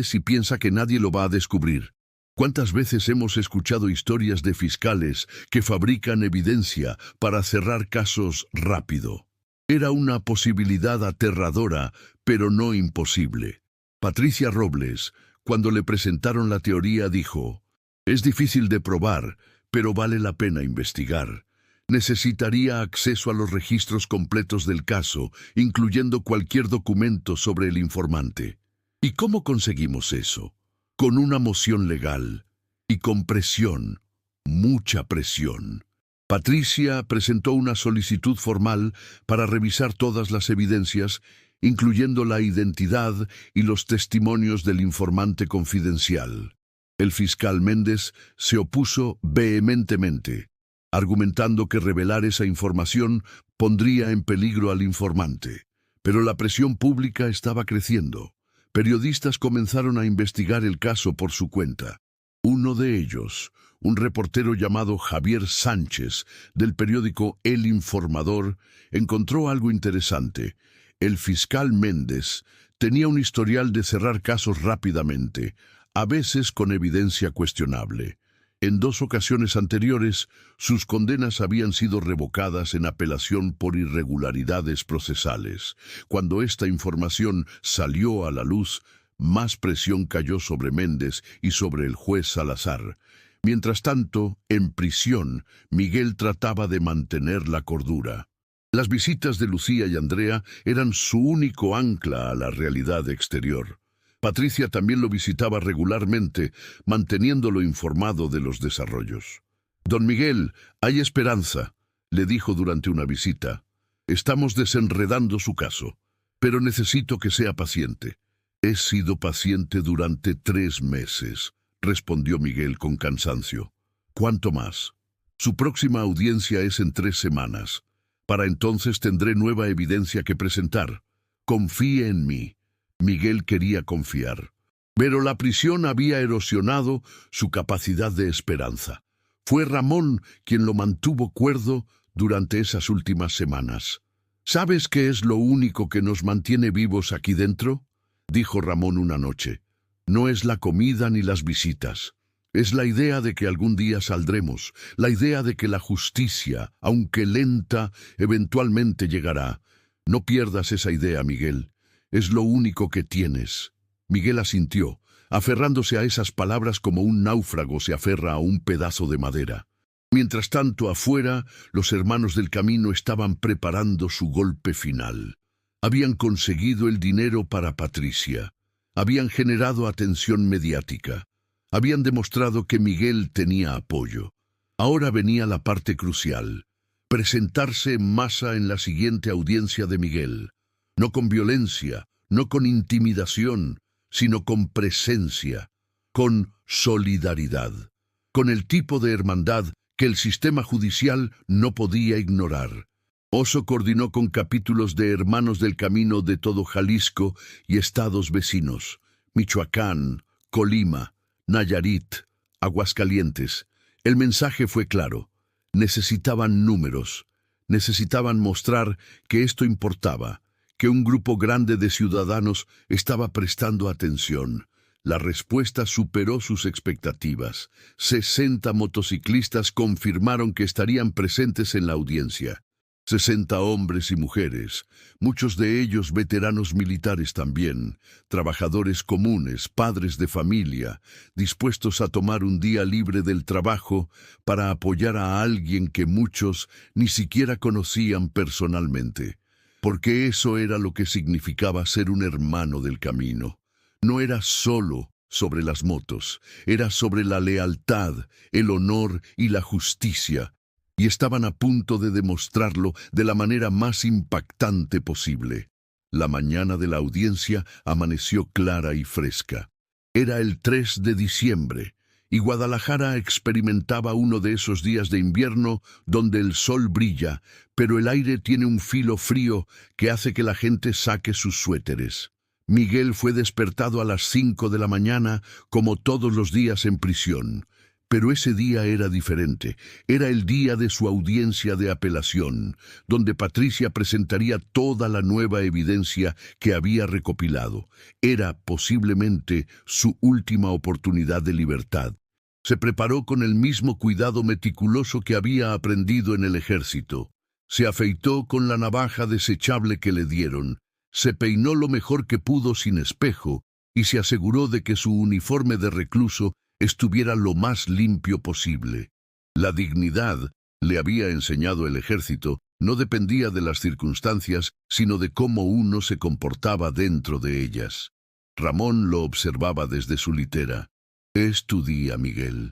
si piensa que nadie lo va a descubrir. ¿Cuántas veces hemos escuchado historias de fiscales que fabrican evidencia para cerrar casos rápido? Era una posibilidad aterradora, pero no imposible. Patricia Robles, cuando le presentaron la teoría, dijo: «Es difícil de probar, pero vale la pena investigar. Necesitaría acceso a los registros completos del caso, incluyendo cualquier documento sobre el informante». ¿Y cómo conseguimos eso? Con una moción legal y con presión, mucha presión. Patricia presentó una solicitud formal para revisar todas las evidencias, incluyendo la identidad y los testimonios del informante confidencial. El fiscal Méndez se opuso vehementemente, argumentando que revelar esa información pondría en peligro al informante. Pero la presión pública estaba creciendo. Periodistas comenzaron a investigar el caso por su cuenta. Uno de ellos, un reportero llamado Javier Sánchez, del periódico El Informador, encontró algo interesante. El fiscal Méndez tenía un historial de cerrar casos rápidamente, a veces con evidencia cuestionable. En 2 ocasiones anteriores, sus condenas habían sido revocadas en apelación por irregularidades procesales. Cuando esta información salió a la luz, más presión cayó sobre Méndez y sobre el juez Salazar. Mientras tanto, en prisión, Miguel trataba de mantener la cordura. Las visitas de Lucía y Andrea eran su único ancla a la realidad exterior. Patricia también lo visitaba regularmente, manteniéndolo informado de los desarrollos. «Don Miguel, hay esperanza», le dijo durante una visita. «Estamos desenredando su caso, pero necesito que sea paciente». «He sido paciente durante 3 meses», respondió Miguel con cansancio. «¿Cuánto más?» «Su próxima audiencia es en 3 semanas. Para entonces tendré nueva evidencia que presentar. Confíe en mí». Miguel quería confiar, pero la prisión había erosionado su capacidad de esperanza. Fue Ramón quien lo mantuvo cuerdo durante esas últimas semanas. «¿Sabes qué es lo único que nos mantiene vivos aquí dentro?», dijo Ramón una noche. «No es la comida ni las visitas. Es la idea de que algún día saldremos, la idea de que la justicia, aunque lenta, eventualmente llegará. No pierdas esa idea, Miguel. Es lo único que tienes». Miguel asintió, aferrándose a esas palabras como un náufrago se aferra a un pedazo de madera. Mientras tanto, afuera, los hermanos del camino estaban preparando su golpe final. Habían conseguido el dinero para Patricia. Habían generado atención mediática. Habían demostrado que Miguel tenía apoyo. Ahora venía la parte crucial: presentarse en masa en la siguiente audiencia de Miguel. No con violencia, no con intimidación, sino con presencia, con solidaridad, con el tipo de hermandad que el sistema judicial no podía ignorar. Oso coordinó con capítulos de Hermanos del Camino de todo Jalisco y estados vecinos: Michoacán, Colima, Nayarit, Aguascalientes. El mensaje fue claro. Necesitaban números. Necesitaban mostrar que esto importaba, que un grupo grande de ciudadanos estaba prestando atención. La respuesta superó sus expectativas. 60 motociclistas confirmaron que estarían presentes en la audiencia. 60 hombres y mujeres, muchos de ellos veteranos militares también, trabajadores comunes, padres de familia, dispuestos a tomar un día libre del trabajo para apoyar a alguien que muchos ni siquiera conocían personalmente. Porque eso era lo que significaba ser un hermano del camino. No era solo sobre las motos, era sobre la lealtad, el honor y la justicia. Y estaban a punto de demostrarlo de la manera más impactante posible. La mañana de la audiencia amaneció clara y fresca. Era el 3 de diciembre, y Guadalajara experimentaba uno de esos días de invierno donde el sol brilla, pero el aire tiene un filo frío que hace que la gente saque sus suéteres. Miguel fue despertado a las 5 de la mañana, como todos los días en prisión. Pero ese día era diferente. Era el día de su audiencia de apelación, donde Patricia presentaría toda la nueva evidencia que había recopilado. Era posiblemente su última oportunidad de libertad. Se preparó con el mismo cuidado meticuloso que había aprendido en el ejército. Se afeitó con la navaja desechable que le dieron. Se peinó lo mejor que pudo sin espejo y se aseguró de que su uniforme de recluso estuviera lo más limpio posible. La dignidad, le había enseñado el ejército, no dependía de las circunstancias, sino de cómo uno se comportaba dentro de ellas. Ramón lo observaba desde su litera. «Es tu día, Miguel.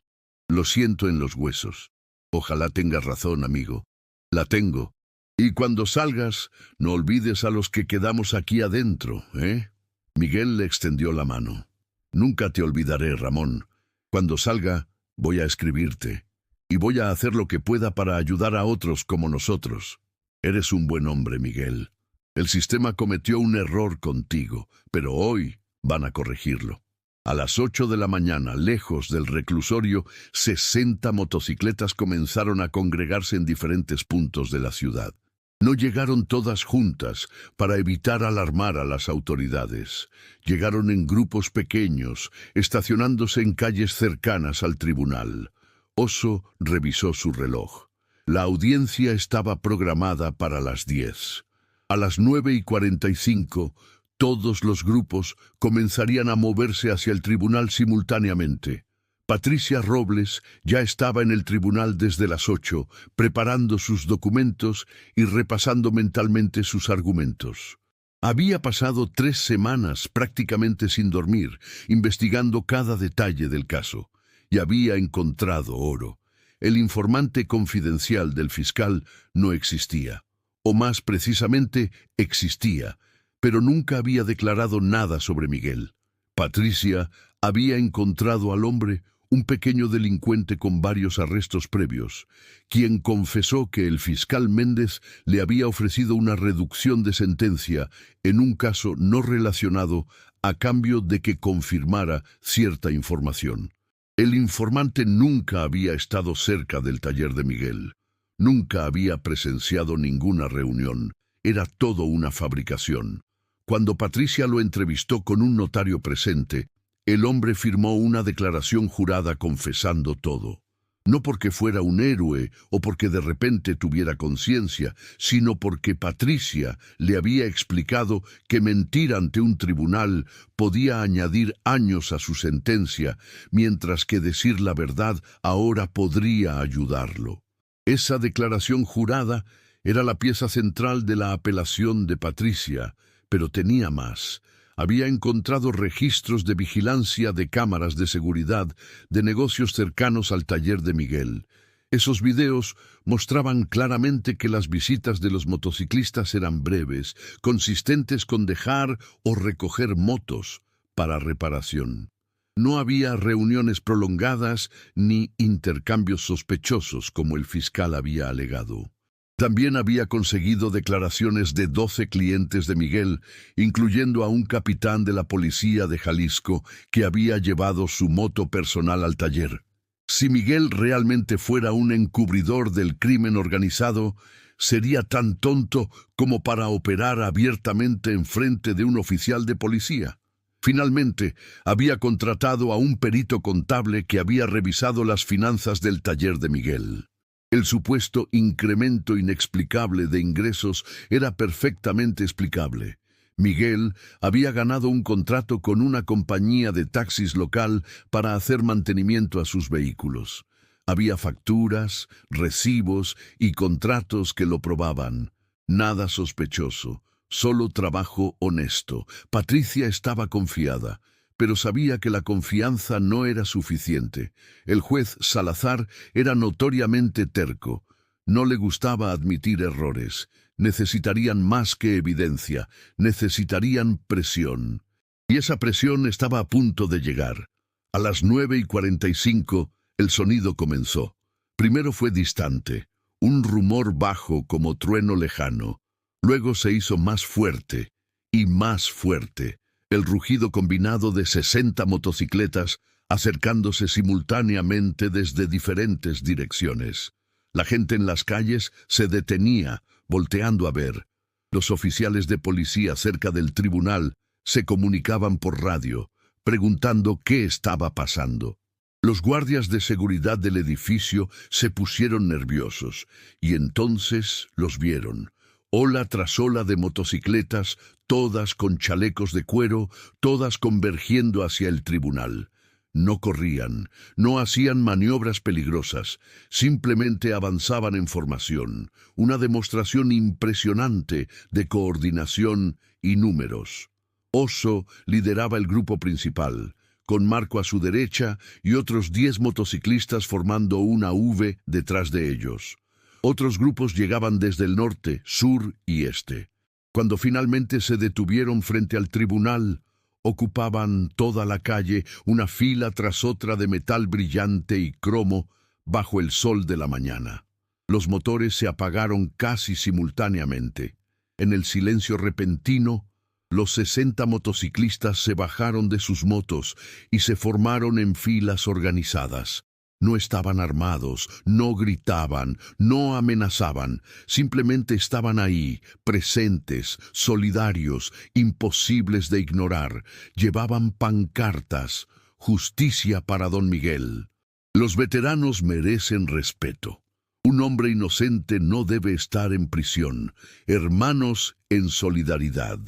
Lo siento en los huesos. Ojalá tengas razón, amigo. La tengo. Y cuando salgas, no olvides a los que quedamos aquí adentro, ¿eh?» Miguel le extendió la mano. «Nunca te olvidaré, Ramón. Cuando salga, voy a escribirte. Y voy a hacer lo que pueda para ayudar a otros como nosotros. Eres un buen hombre, Miguel. El sistema cometió un error contigo, pero hoy van a corregirlo». A las 8 de la mañana, lejos del reclusorio, 60 motocicletas comenzaron a congregarse en diferentes puntos de la ciudad. No llegaron todas juntas para evitar alarmar a las autoridades. Llegaron en grupos pequeños, estacionándose en calles cercanas al tribunal. Oso revisó su reloj. La audiencia estaba programada para las 10. A las 9:45, todos los grupos comenzarían a moverse hacia el tribunal simultáneamente. Patricia Robles ya estaba en el tribunal desde las 8, preparando sus documentos y repasando mentalmente sus argumentos. Había pasado 3 semanas prácticamente sin dormir, investigando cada detalle del caso, y había encontrado oro. El informante confidencial del fiscal no existía, o más precisamente, existía, pero nunca había declarado nada sobre Miguel. Patricia había encontrado al hombre, un pequeño delincuente con varios arrestos previos, quien confesó que el fiscal Méndez le había ofrecido una reducción de sentencia en un caso no relacionado a cambio de que confirmara cierta información. El informante nunca había estado cerca del taller de Miguel, nunca había presenciado ninguna reunión, era todo una fabricación. Cuando Patricia lo entrevistó con un notario presente, el hombre firmó una declaración jurada confesando todo. No porque fuera un héroe o porque de repente tuviera conciencia, sino porque Patricia le había explicado que mentir ante un tribunal podía añadir años a su sentencia, mientras que decir la verdad ahora podría ayudarlo. Esa declaración jurada era la pieza central de la apelación de Patricia, pero tenía más. Había encontrado registros de vigilancia de cámaras de seguridad de negocios cercanos al taller de Miguel. Esos videos mostraban claramente que las visitas de los motociclistas eran breves, consistentes con dejar o recoger motos para reparación. No había reuniones prolongadas ni intercambios sospechosos como el fiscal había alegado. También había conseguido declaraciones de 12 clientes de Miguel, incluyendo a un capitán de la policía de Jalisco que había llevado su moto personal al taller. Si Miguel realmente fuera un encubridor del crimen organizado, sería tan tonto como para operar abiertamente en frente de un oficial de policía. Finalmente, había contratado a un perito contable que había revisado las finanzas del taller de Miguel. El supuesto incremento inexplicable de ingresos era perfectamente explicable. Miguel había ganado un contrato con una compañía de taxis local para hacer mantenimiento a sus vehículos. Había facturas, recibos y contratos que lo probaban. Nada sospechoso, solo trabajo honesto. Patricia estaba confiada, pero sabía que la confianza no era suficiente. El juez Salazar era notoriamente terco. No le gustaba admitir errores. Necesitarían más que evidencia, necesitarían presión. Y esa presión estaba a punto de llegar. A las 9:45, el sonido comenzó. Primero fue distante, un rumor bajo como trueno lejano. Luego se hizo más fuerte y más fuerte. El rugido combinado de 60 motocicletas acercándose simultáneamente desde diferentes direcciones. La gente en las calles se detenía, volteando a ver. Los oficiales de policía cerca del tribunal se comunicaban por radio, preguntando qué estaba pasando. Los guardias de seguridad del edificio se pusieron nerviosos, y entonces los vieron. Ola tras ola de motocicletas, todas con chalecos de cuero, todas convergiendo hacia el tribunal. No corrían, no hacían maniobras peligrosas, simplemente avanzaban en formación, una demostración impresionante de coordinación y números. Oso lideraba el grupo principal, con Marco a su derecha y otros 10 motociclistas formando una V detrás de ellos. Otros grupos llegaban desde el norte, sur y este. Cuando finalmente se detuvieron frente al tribunal, ocupaban toda la calle, una fila tras otra de metal brillante y cromo bajo el sol de la mañana. Los motores se apagaron casi simultáneamente. En el silencio repentino, los 60 motociclistas se bajaron de sus motos y se formaron en filas organizadas. No estaban armados, no gritaban, no amenazaban, simplemente estaban ahí, presentes, solidarios, imposibles de ignorar. Llevaban pancartas, justicia para don Miguel. Los veteranos merecen respeto. Un hombre inocente no debe estar en prisión. Hermanos en solidaridad.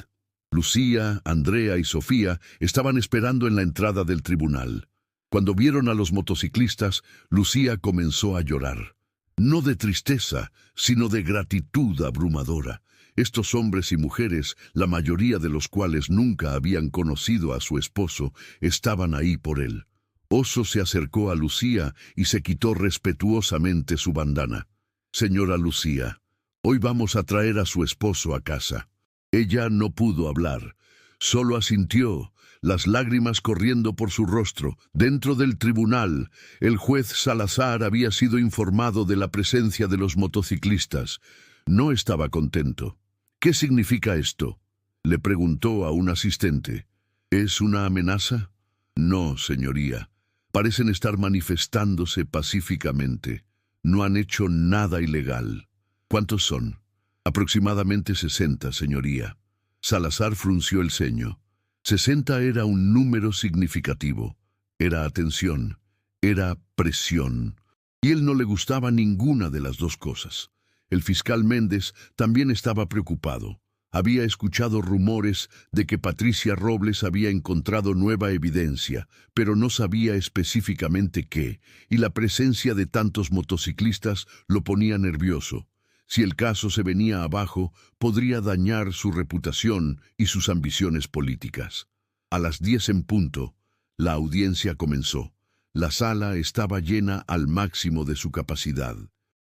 Lucía, Andrea y Sofía estaban esperando en la entrada del tribunal. Cuando vieron a los motociclistas, Lucía comenzó a llorar. No de tristeza, sino de gratitud abrumadora. Estos hombres y mujeres, la mayoría de los cuales nunca habían conocido a su esposo, estaban ahí por él. Oso se acercó a Lucía y se quitó respetuosamente su bandana. «Señora Lucía, hoy vamos a traer a su esposo a casa». Ella no pudo hablar, solo asintió, las lágrimas corriendo por su rostro. Dentro del tribunal, el juez Salazar había sido informado de la presencia de los motociclistas. No estaba contento. «¿Qué significa esto?», le preguntó a un asistente. «¿Es una amenaza?». «No, señoría. Parecen estar manifestándose pacíficamente. No han hecho nada ilegal». «¿Cuántos son?». «Aproximadamente 60, señoría». Salazar frunció el ceño. 60 era un número significativo. Era atención, era presión. Y él no le gustaba ninguna de las dos cosas. El fiscal Méndez también estaba preocupado. Había escuchado rumores de que Patricia Robles había encontrado nueva evidencia, pero no sabía específicamente qué, y la presencia de tantos motociclistas lo ponía nervioso. Si el caso se venía abajo, podría dañar su reputación y sus ambiciones políticas. A las 10 en punto, la audiencia comenzó. La sala estaba llena al máximo de su capacidad.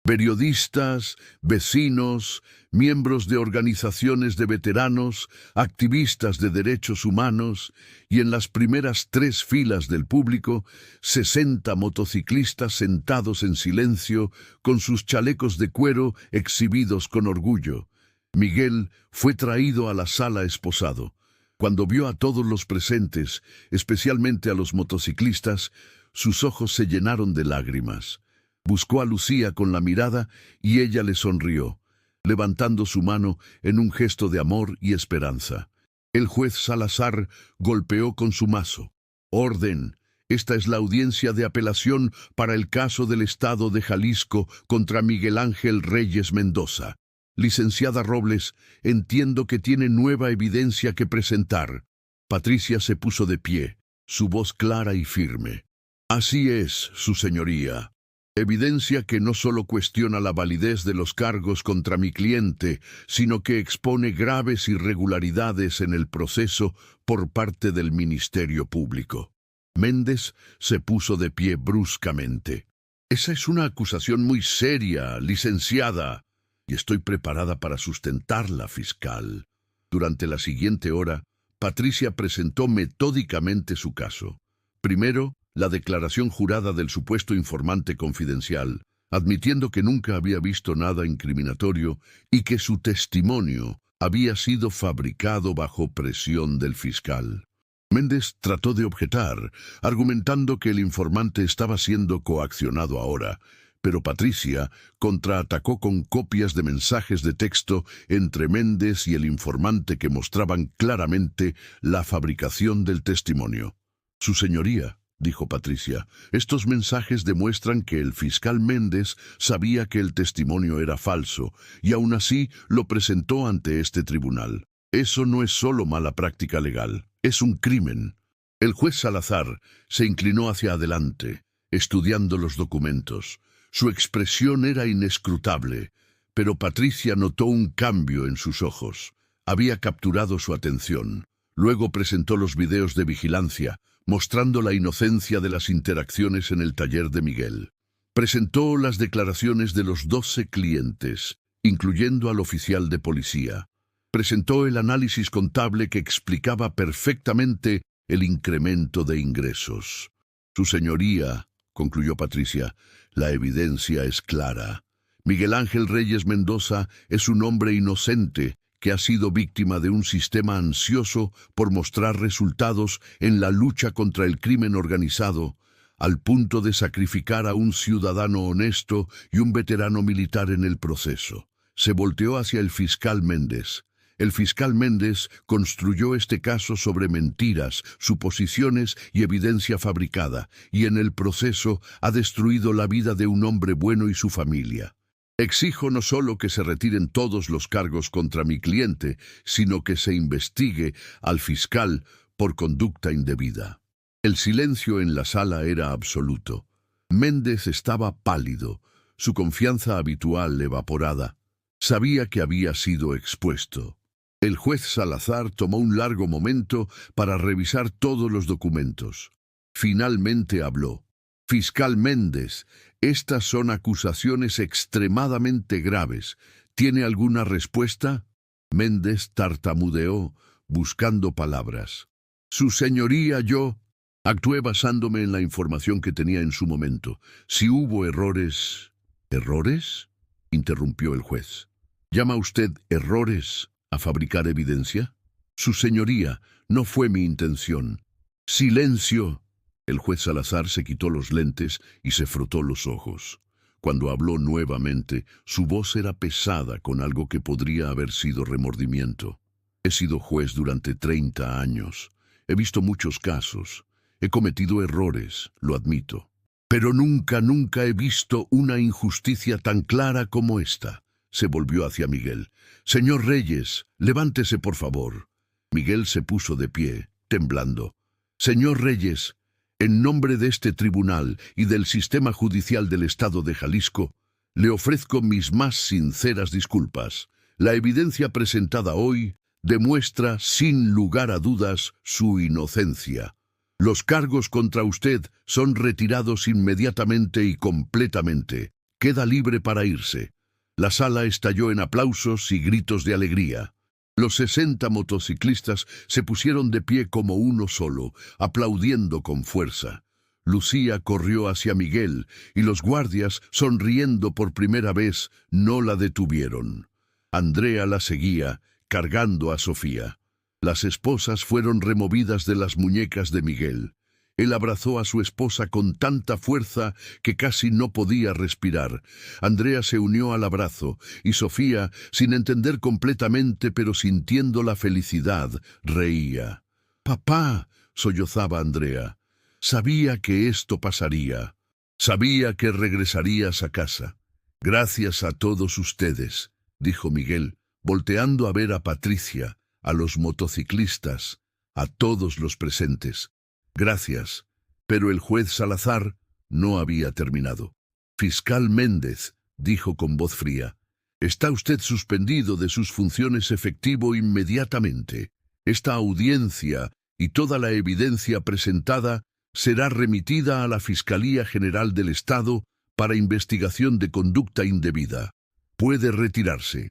Periodistas, vecinos, miembros de organizaciones de veteranos, activistas de derechos humanos y en las primeras 3 filas del público, 60 motociclistas sentados en silencio con sus chalecos de cuero exhibidos con orgullo. Miguel fue traído a la sala esposado. Cuando vio a todos los presentes, especialmente a los motociclistas, sus ojos se llenaron de lágrimas. Buscó a Lucía con la mirada y ella le sonrió, levantando su mano en un gesto de amor y esperanza. El juez Salazar golpeó con su mazo. «Orden. Esta es la audiencia de apelación para el caso del Estado de Jalisco contra Miguel Ángel Reyes Mendoza. Licenciada Robles, entiendo que tiene nueva evidencia que presentar». Patricia se puso de pie, su voz clara y firme. «Así es, su señoría. Evidencia que no solo cuestiona la validez de los cargos contra mi cliente, sino que expone graves irregularidades en el proceso por parte del Ministerio Público». Méndez se puso de pie bruscamente. «Esa es una acusación muy seria, licenciada, y estoy preparada para sustentarla, fiscal». Durante la siguiente hora, Patricia presentó metódicamente su caso. Primero, la declaración jurada del supuesto informante confidencial, admitiendo que nunca había visto nada incriminatorio y que su testimonio había sido fabricado bajo presión del fiscal. Méndez trató de objetar, argumentando que el informante estaba siendo coaccionado ahora, pero Patricia contraatacó con copias de mensajes de texto entre Méndez y el informante que mostraban claramente la fabricación del testimonio. «Su señoría», dijo Patricia, «estos mensajes demuestran que el fiscal Méndez sabía que el testimonio era falso y aún así lo presentó ante este tribunal. Eso no es solo mala práctica legal, es un crimen». El juez Salazar se inclinó hacia adelante, estudiando los documentos. Su expresión era inescrutable, pero Patricia notó un cambio en sus ojos. Había capturado su atención. Luego presentó los videos de vigilancia, mostrando la inocencia de las interacciones en el taller de Miguel. Presentó las declaraciones de los 12 clientes, incluyendo al oficial de policía. Presentó el análisis contable que explicaba perfectamente el incremento de ingresos. «Su señoría», concluyó Patricia, «la evidencia es clara. Miguel Ángel Reyes Mendoza es un hombre inocente que ha sido víctima de un sistema ansioso por mostrar resultados en la lucha contra el crimen organizado, al punto de sacrificar a un ciudadano honesto y un veterano militar en el proceso». Se volteó hacia el fiscal Méndez. El fiscal Méndez construyó este caso sobre mentiras, suposiciones y evidencia fabricada, y en el proceso ha destruido la vida de un hombre bueno y su familia. «Exijo no solo que se retiren todos los cargos contra mi cliente, sino que se investigue al fiscal por conducta indebida». El silencio en la sala era absoluto. Méndez estaba pálido, su confianza habitual evaporada. Sabía que había sido expuesto. El juez Salazar tomó un largo momento para revisar todos los documentos. Finalmente habló. «Fiscal Méndez, estas son acusaciones extremadamente graves. ¿Tiene alguna respuesta?» Méndez tartamudeó, buscando palabras. «Su señoría, yo actué basándome en la información que tenía en su momento. Si hubo errores...» «¿Errores?», interrumpió el juez. «¿Llama usted errores a fabricar evidencia?» «Su señoría, no fue mi intención». «¡Silencio!». El juez Salazar se quitó los lentes y se frotó los ojos. Cuando habló nuevamente, su voz era pesada con algo que podría haber sido remordimiento. «He sido juez durante 30 años. He visto muchos casos. He cometido errores, lo admito. Pero nunca he visto una injusticia tan clara como esta». Se volvió hacia Miguel. «Señor Reyes, levántese por favor». Miguel se puso de pie, temblando. «Señor Reyes, en nombre de este tribunal y del sistema judicial del Estado de Jalisco, le ofrezco mis más sinceras disculpas. La evidencia presentada hoy demuestra sin lugar a dudas su inocencia. Los cargos contra usted son retirados inmediatamente y completamente. queda libre para irse. La sala estalló en aplausos y gritos de alegría. Los 60 motociclistas se pusieron de pie como uno solo, aplaudiendo con fuerza. Lucía corrió hacia Miguel y los guardias, sonriendo por primera vez, no la detuvieron. Andrea la seguía, cargando a Sofía. Las esposas fueron removidas de las muñecas de Miguel. Él abrazó a su esposa con tanta fuerza que casi no podía respirar. Andrea se unió al abrazo, y Sofía, sin entender completamente pero sintiendo la felicidad, reía. «Papá», sollozaba Andrea, «sabía que esto pasaría. Sabía que regresarías a casa. Gracias a todos ustedes», dijo Miguel, volteando a ver a Patricia, a los motociclistas, a todos los presentes. «Gracias», pero el juez Salazar no había terminado. «Fiscal Méndez», dijo con voz fría, «está usted suspendido de sus funciones efectivo inmediatamente. Esta audiencia y toda la evidencia presentada será remitida a la Fiscalía General del Estado para investigación de conducta indebida. Puede retirarse».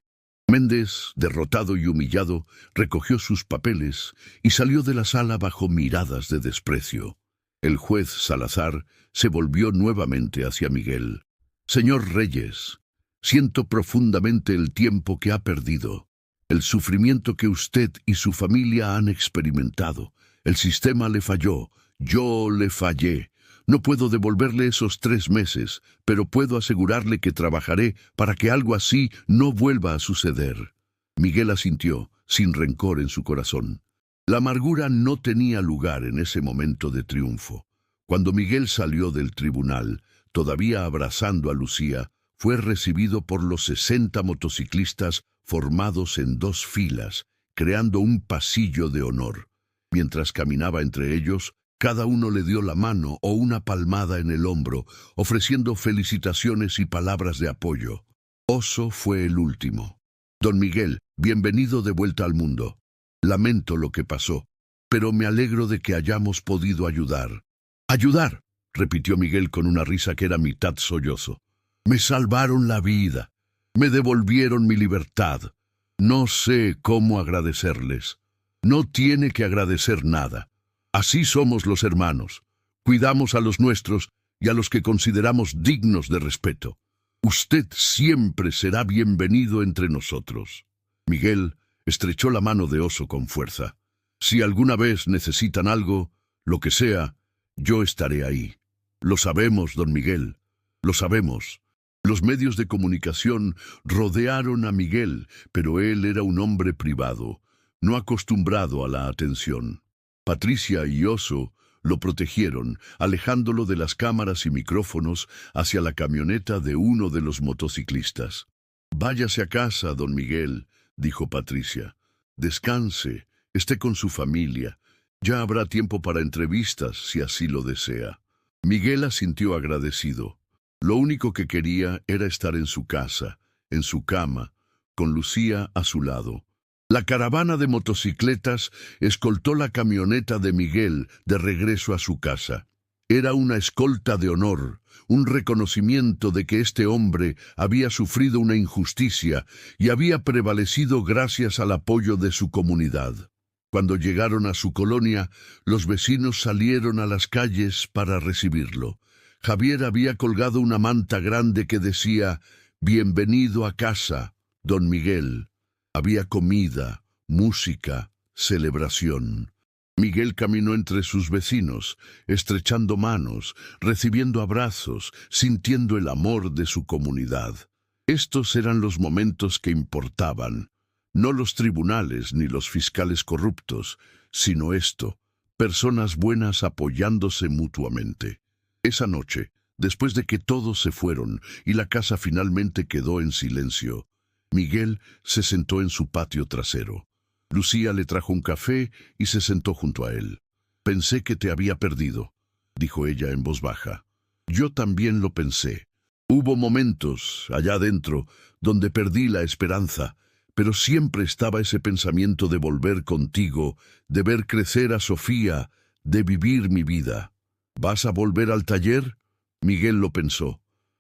Méndez, derrotado y humillado, recogió sus papeles y salió de la sala bajo miradas de desprecio. El juez Salazar se volvió nuevamente hacia Miguel. «Señor Reyes, siento profundamente el tiempo que ha perdido, el sufrimiento que usted y su familia han experimentado. El sistema le falló, yo le fallé. No puedo devolverle esos 3 meses, pero puedo asegurarle que trabajaré para que algo así no vuelva a suceder». Miguel asintió, sin rencor en su corazón. La amargura no tenía lugar en ese momento de triunfo. Cuando Miguel salió del tribunal, todavía abrazando a Lucía, fue recibido por los 60 motociclistas formados en 2 filas, creando un pasillo de honor. Mientras caminaba entre ellos, cada uno le dio la mano o una palmada en el hombro, ofreciendo felicitaciones y palabras de apoyo. Oso fue el último. «Don Miguel, bienvenido de vuelta al mundo. Lamento lo que pasó, pero me alegro de que hayamos podido ayudar». «¿Ayudar?», repitió Miguel con una risa que era mitad sollozo. «Me salvaron la vida. Me devolvieron mi libertad. No sé cómo agradecerles». «No tiene que agradecer nada. Así somos los hermanos. Cuidamos a los nuestros y a los que consideramos dignos de respeto. Usted siempre será bienvenido entre nosotros». Miguel estrechó la mano de Oso con fuerza. «Si alguna vez necesitan algo, lo que sea, yo estaré ahí». «Lo sabemos, don Miguel, lo sabemos». Los medios de comunicación rodearon a Miguel, pero él era un hombre privado, no acostumbrado a la atención. Patricia y Oso lo protegieron, alejándolo de las cámaras y micrófonos hacia la camioneta de uno de los motociclistas. «Váyase a casa, don Miguel», dijo Patricia. «Descanse, esté con su familia. Ya habrá tiempo para entrevistas, si así lo desea». Miguel asintió agradecido. Lo único que quería era estar en su casa, en su cama, con Lucía a su lado. La caravana de motocicletas escoltó la camioneta de Miguel de regreso a su casa. Era una escolta de honor, un reconocimiento de que este hombre había sufrido una injusticia y había prevalecido gracias al apoyo de su comunidad. Cuando llegaron a su colonia, los vecinos salieron a las calles para recibirlo. Javier había colgado una manta grande que decía: «Bienvenido a casa, don Miguel». Había comida, música, celebración. Miguel caminó entre sus vecinos, estrechando manos, recibiendo abrazos, sintiendo el amor de su comunidad. Estos eran los momentos que importaban, no los tribunales ni los fiscales corruptos, sino esto, personas buenas apoyándose mutuamente. Esa noche, después de que todos se fueron y la casa finalmente quedó en silencio, Miguel se sentó en su patio trasero. Lucía le trajo un café y se sentó junto a él. «Pensé que te había perdido», dijo ella en voz baja. «Yo también lo pensé. Hubo momentos, allá adentro, donde perdí la esperanza, pero siempre estaba ese pensamiento de volver contigo, de ver crecer a Sofía, de vivir mi vida». «¿Vas a volver al taller?». Miguel lo pensó.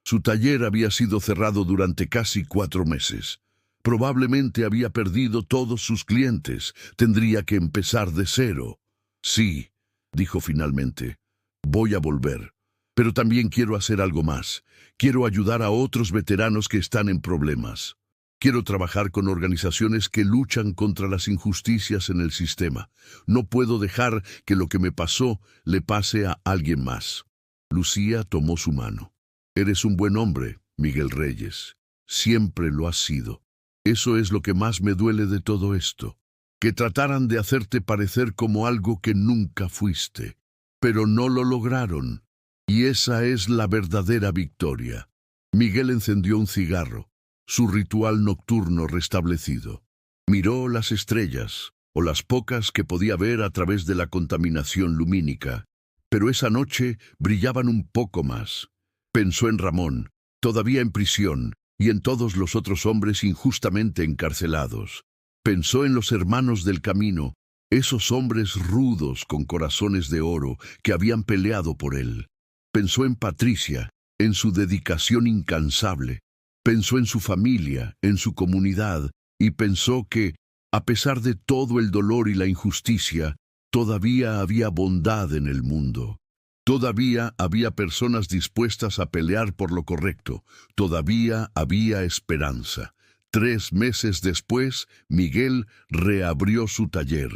Su taller había sido cerrado durante casi 4 meses. Probablemente había perdido todos sus clientes. Tendría que empezar de cero. Sí, dijo finalmente, voy a volver. Pero también quiero hacer algo más. Quiero ayudar a otros veteranos que están en problemas. Quiero trabajar con organizaciones que luchan contra las injusticias en el sistema. No puedo dejar que lo que me pasó le pase a alguien más. Lucía tomó su mano. Eres un buen hombre, Miguel Reyes. Siempre lo has sido. Eso es lo que más me duele de todo esto. Que trataran de hacerte parecer como algo que nunca fuiste. Pero no lo lograron. Y esa es la verdadera victoria. Miguel encendió un cigarro, su ritual nocturno restablecido. Miró las estrellas, o las pocas que podía ver a través de la contaminación lumínica. Pero esa noche brillaban un poco más. Pensó en Ramón, todavía en prisión, y en todos los otros hombres injustamente encarcelados. Pensó en los hermanos del camino, esos hombres rudos con corazones de oro que habían peleado por él. Pensó en Patricia, en su dedicación incansable. Pensó en su familia, en su comunidad, y pensó que, a pesar de todo el dolor y la injusticia, todavía había bondad en el mundo. Todavía había personas dispuestas a pelear por lo correcto. Todavía había esperanza. 3 meses después, Miguel reabrió su taller.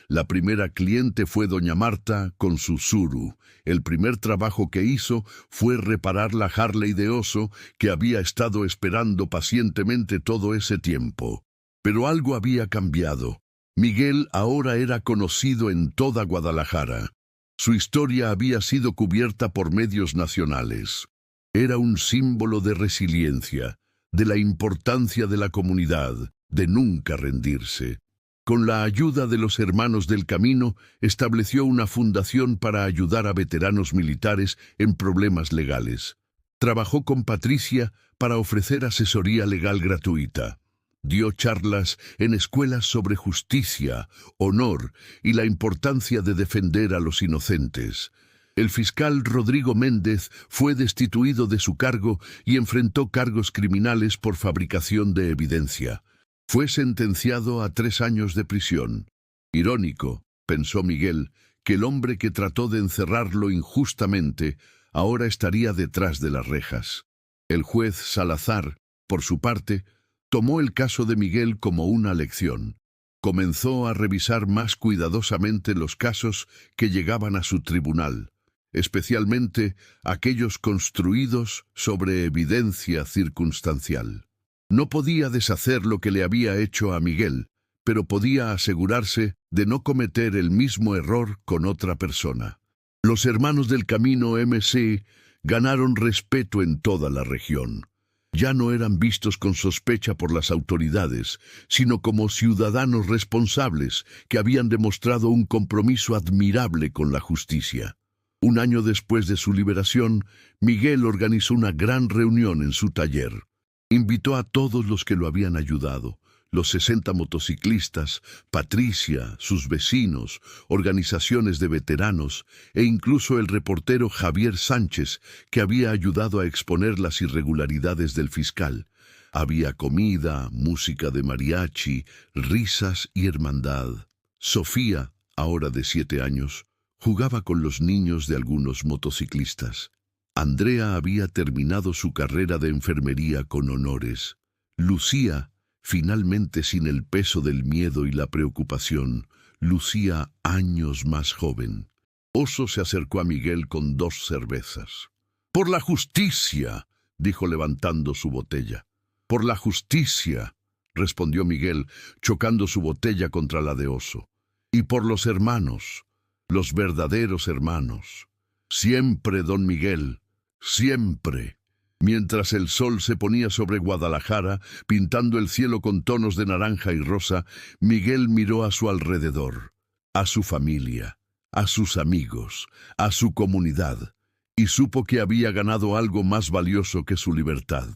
La primera cliente fue doña Marta con su Tsuru. El primer trabajo que hizo fue reparar la Harley de Oso que había estado esperando pacientemente todo ese tiempo. Pero algo había cambiado. Miguel ahora era conocido en toda Guadalajara. Su historia había sido cubierta por medios nacionales. Era un símbolo de resiliencia, de la importancia de la comunidad, de nunca rendirse. Con la ayuda de los hermanos del camino, estableció una fundación para ayudar a veteranos militares en problemas legales. Trabajó con Patricia para ofrecer asesoría legal gratuita. Dio charlas en escuelas sobre justicia, honor y la importancia de defender a los inocentes. El fiscal Rodrigo Méndez fue destituido de su cargo y enfrentó cargos criminales por fabricación de evidencia. Fue sentenciado a 3 años de prisión. Irónico, pensó Miguel, que el hombre que trató de encerrarlo injustamente ahora estaría detrás de las rejas. El juez Salazar, por su parte, tomó el caso de Miguel como una lección. Comenzó a revisar más cuidadosamente los casos que llegaban a su tribunal, especialmente aquellos construidos sobre evidencia circunstancial. No podía deshacer lo que le había hecho a Miguel, pero podía asegurarse de no cometer el mismo error con otra persona. Los hermanos del camino MC ganaron respeto en toda la región. Ya no eran vistos con sospecha por las autoridades, sino como ciudadanos responsables que habían demostrado un compromiso admirable con la justicia. 1 año después de su liberación, Miguel organizó una gran reunión en su taller. Invitó a todos los que lo habían ayudado, los 60 motociclistas, Patricia, sus vecinos, organizaciones de veteranos e incluso el reportero Javier Sánchez, que había ayudado a exponer las irregularidades del fiscal. Había comida, música de mariachi, risas y hermandad. Sofía, ahora de 7 años, jugaba con los niños de algunos motociclistas. Andrea había terminado su carrera de enfermería con honores. Lucía, finalmente sin el peso del miedo y la preocupación, lucía años más joven. Oso se acercó a Miguel con 2 cervezas. «¡Por la justicia!», dijo levantando su botella. «¡Por la justicia!», respondió Miguel, chocando su botella contra la de Oso. «Y por los hermanos, los verdaderos hermanos. Siempre, don Miguel, siempre». Mientras el sol se ponía sobre Guadalajara, pintando el cielo con tonos de naranja y rosa, Miguel miró a su alrededor, a su familia, a sus amigos, a su comunidad, y supo que había ganado algo más valioso que su libertad.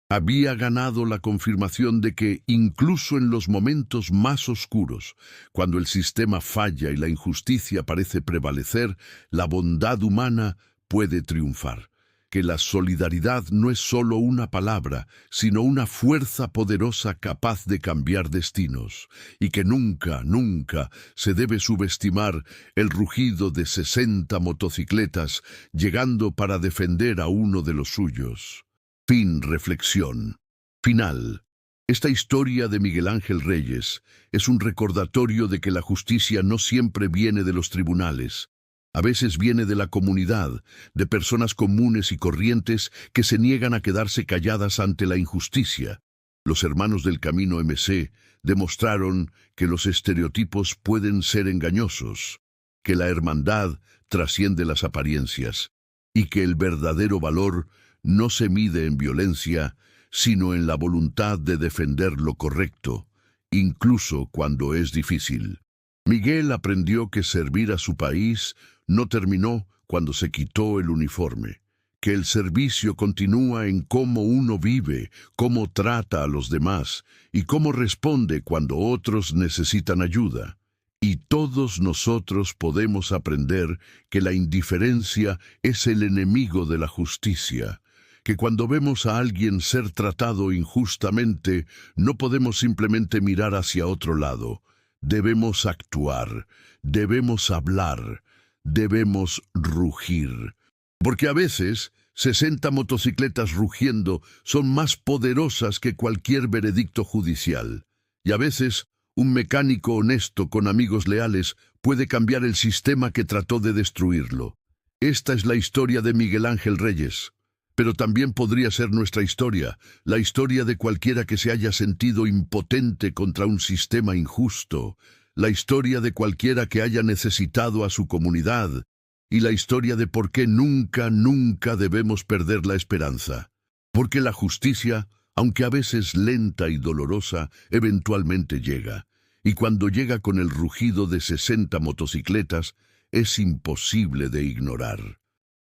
Había ganado la confirmación de que, incluso en los momentos más oscuros, cuando el sistema falla y la injusticia parece prevalecer, la bondad humana puede triunfar. que la solidaridad no es solo una palabra, sino una fuerza poderosa capaz de cambiar destinos, y que nunca, nunca se debe subestimar el rugido de 60 motocicletas llegando para defender a uno de los suyos. Fin. Reflexión. Final. Esta historia de Miguel Ángel Reyes es un recordatorio de que la justicia no siempre viene de los tribunales. A veces viene de la comunidad, de personas comunes y corrientes que se niegan a quedarse calladas ante la injusticia. Los hermanos del Camino MC demostraron que los estereotipos pueden ser engañosos, que la hermandad trasciende las apariencias y que el verdadero valor no se mide en violencia, sino en la voluntad de defender lo correcto, incluso cuando es difícil. Miguel aprendió que servir a su país no terminó cuando se quitó el uniforme, que el servicio continúa en cómo uno vive, cómo trata a los demás y cómo responde cuando otros necesitan ayuda. Y todos nosotros podemos aprender que la indiferencia es el enemigo de la justicia, que cuando vemos a alguien ser tratado injustamente, no podemos simplemente mirar hacia otro lado. Debemos actuar, debemos hablar, debemos rugir. Porque a veces 60 motocicletas rugiendo son más poderosas que cualquier veredicto judicial. Y a veces un mecánico honesto con amigos leales puede cambiar el sistema que trató de destruirlo. Esta es la historia de Miguel Ángel Reyes. Pero también podría ser nuestra historia, la historia de cualquiera que se haya sentido impotente contra un sistema injusto, la historia de cualquiera que haya necesitado a su comunidad, y la historia de por qué nunca, nunca debemos perder la esperanza. Porque la justicia, aunque a veces lenta y dolorosa, eventualmente llega, y cuando llega con el rugido de 60 motocicletas, es imposible de ignorar.